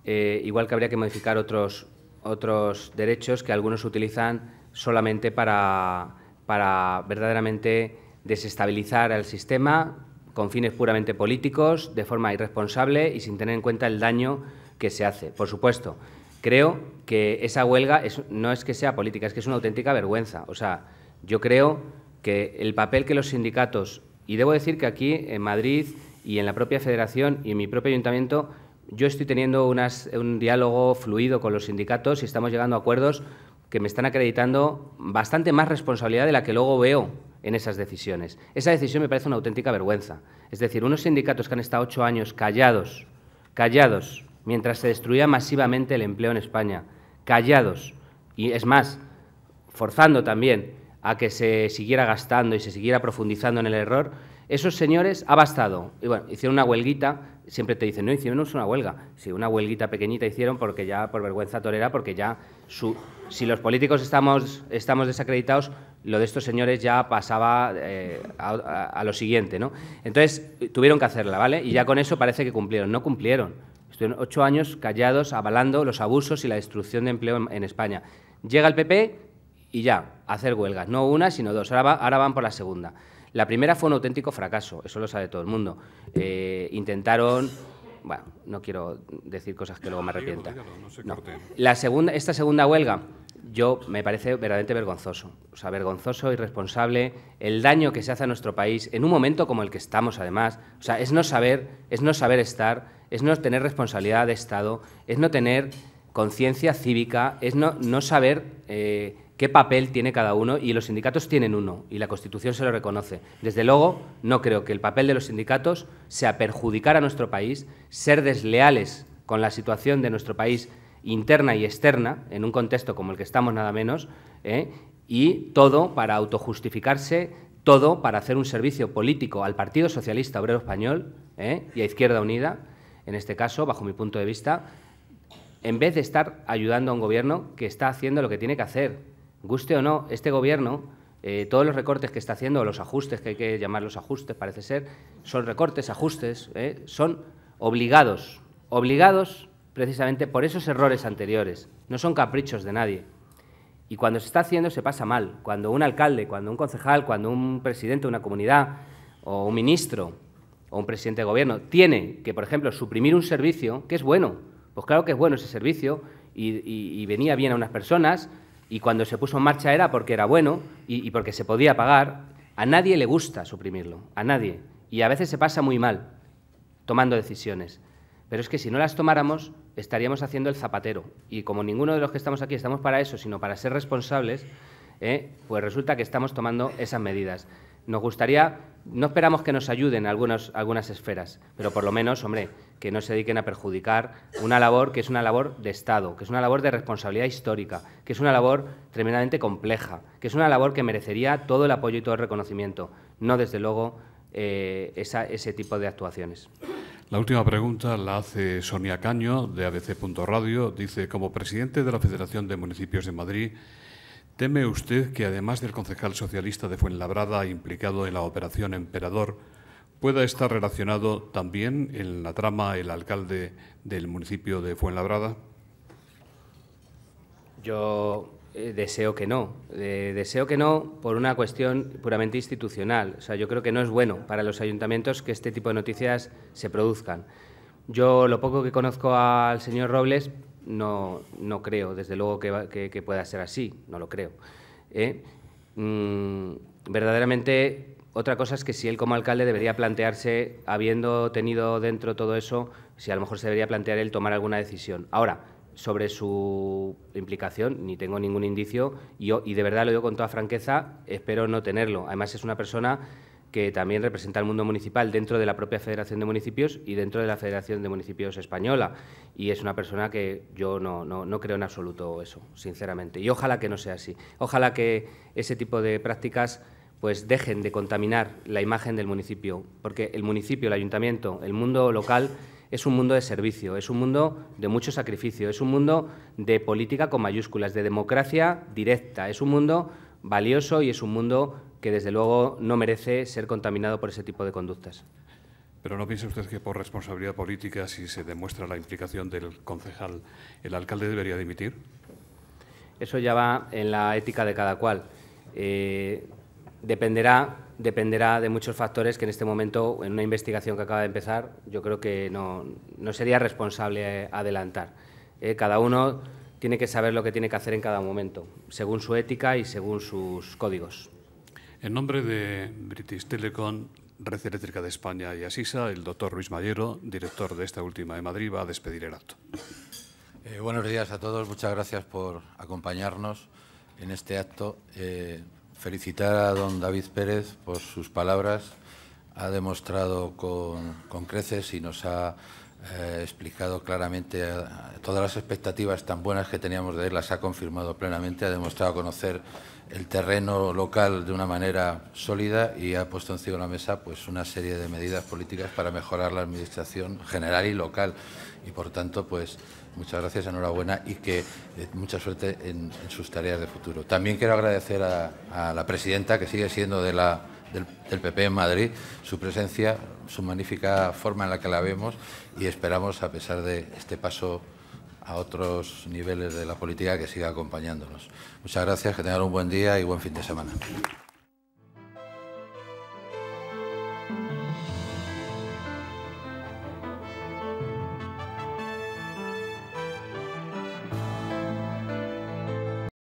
igual que habría que modificar otros derechos que algunos utilizan solamente para verdaderamente desestabilizar el sistema con fines puramente políticos, de forma irresponsable y sin tener en cuenta el daño que se hace. Por supuesto, creo que esa huelga no es que sea política, es que es una auténtica vergüenza. O sea, yo creo que el papel que los sindicatos, y debo decir que aquí en Madrid y en la propia Federación y en mi propio ayuntamiento, yo estoy teniendo un diálogo fluido con los sindicatos y estamos llegando a acuerdos que me están acreditando bastante más responsabilidad de la que luego veo en esas decisiones. Esa decisión me parece una auténtica vergüenza. Es decir, unos sindicatos que han estado 8 años callados, mientras se destruía masivamente el empleo en España, callados, y es más, forzando también a que se siguiera gastando y se siguiera profundizando en el error, esos señores ha bastado. Y bueno, hicieron una huelguita, siempre te dicen, no, hicieron una huelga. Sí, una huelguita pequeñita hicieron porque ya, por vergüenza torera, porque ya, si los políticos estamos desacreditados, lo de estos señores ya pasaba a lo siguiente, ¿no? Entonces, tuvieron que hacerla, ¿vale? Y ya con eso parece que cumplieron. No cumplieron. Estuvieron 8 años callados, avalando los abusos y la destrucción de empleo en España. Llega el PP y ya, a hacer huelgas. No una, sino 2. Ahora van por la segunda. La primera fue un auténtico fracaso, eso lo sabe todo el mundo. Intentaron... Bueno, no quiero decir cosas que luego me arrepienta. No. Esta segunda huelga, me parece verdaderamente vergonzoso. O sea, vergonzoso, irresponsable, el daño que se hace a nuestro país en un momento como el que estamos, además. O sea, es no saber estar, es no tener responsabilidad de Estado, es no tener conciencia cívica, es no saber qué papel tiene cada uno, y los sindicatos tienen uno, y la Constitución se lo reconoce. Desde luego, no creo que el papel de los sindicatos sea perjudicar a nuestro país, ser desleales con la situación de nuestro país interna y externa, en un contexto como el que estamos nada menos, y todo para autojustificarse, todo para hacer un servicio político al Partido Socialista Obrero Español y a Izquierda Unida, en este caso, bajo mi punto de vista, en vez de estar ayudando a un gobierno que está haciendo lo que tiene que hacer. Guste o no, este Gobierno, todos los recortes que está haciendo, o los ajustes, que hay que llamarlos ajustes, parece ser, son recortes, ajustes, son obligados precisamente por esos errores anteriores, no son caprichos de nadie. Y cuando se está haciendo se pasa mal, cuando un alcalde, cuando un concejal, cuando un presidente de una comunidad, o un ministro, o un presidente de Gobierno, tiene que, por ejemplo, suprimir un servicio, que es bueno, pues claro que es bueno ese servicio, y venía bien a unas personas, y cuando se puso en marcha era porque era bueno y porque se podía pagar. A nadie le gusta suprimirlo, a nadie. Y a veces se pasa muy mal tomando decisiones. Pero es que si no las tomáramos, estaríamos haciendo el zapatero. Y como ninguno de los que estamos aquí estamos para eso, sino para ser responsables, pues resulta que estamos tomando esas medidas. Nos gustaría, no esperamos que nos ayuden algunas esferas, pero por lo menos, hombre, que no se dediquen a perjudicar una labor que es una labor de Estado, que es una labor de responsabilidad histórica, que es una labor tremendamente compleja, que es una labor que merecería todo el apoyo y todo el reconocimiento, no, desde luego, ese tipo de actuaciones. La última pregunta la hace Sonia Caño, de ABC.radio. Dice: como presidente de la Federación de Municipios de Madrid, ¿teme usted que, además del concejal socialista de Fuenlabrada implicado en la operación Emperador, pueda estar relacionado también en la trama el alcalde del municipio de Fuenlabrada? Yo deseo que no. Deseo que no por una cuestión puramente institucional. O sea, yo creo que no es bueno para los ayuntamientos que este tipo de noticias se produzcan. Yo, lo poco que conozco al señor Robles, no creo, desde luego, que pueda ser así, no lo creo. Verdaderamente Otra cosa es que si él como alcalde debería plantearse, habiendo tenido dentro todo eso, si a lo mejor se debería plantear él tomar alguna decisión. Ahora, sobre su implicación, ni tengo ningún indicio, y de verdad lo digo con toda franqueza, espero no tenerlo. Además, es una persona que también representa al mundo municipal dentro de la propia Federación de Municipios y dentro de la Federación de Municipios Española. Y es una persona que yo no creo en absoluto eso, sinceramente. Y ojalá que no sea así. Ojalá que ese tipo de prácticas pues dejen de contaminar la imagen del municipio, porque el municipio, el ayuntamiento, el mundo local es un mundo de servicio, es un mundo de mucho sacrificio, es un mundo de política con mayúsculas, de democracia directa, es un mundo valioso y es un mundo que, desde luego, no merece ser contaminado por ese tipo de conductas. Pero ¿no piensa usted que por responsabilidad política, si se demuestra la implicación del concejal, el alcalde debería dimitir? Eso ya va en la ética de cada cual. Dependerá de muchos factores que en este momento, en una investigación que acaba de empezar, yo creo que no sería responsable adelantar. Cada uno tiene que saber lo que tiene que hacer en cada momento, según su ética y según sus códigos. En nombre de British Telecom, Red Eléctrica de España y Asisa, el doctor Luis Mayero, director de esta última de Madrid, va a despedir el acto. Buenos días a todos. Muchas gracias por acompañarnos en este acto. Felicitar a don David Pérez por sus palabras. Ha demostrado con creces y nos ha explicado claramente todas las expectativas tan buenas que teníamos de él, las ha confirmado plenamente, ha demostrado conocer el terreno local de una manera sólida y ha puesto encima de la mesa pues una serie de medidas políticas para mejorar la administración general y local. Y, por tanto, pues muchas gracias, enhorabuena y que mucha suerte en sus tareas de futuro. También quiero agradecer a la presidenta, que sigue siendo del PP en Madrid, su presencia, su magnífica forma en la que la vemos, y esperamos, a pesar de este paso a otros niveles de la política, que siga acompañándonos. Muchas gracias, que tengan un buen día y buen fin de semana.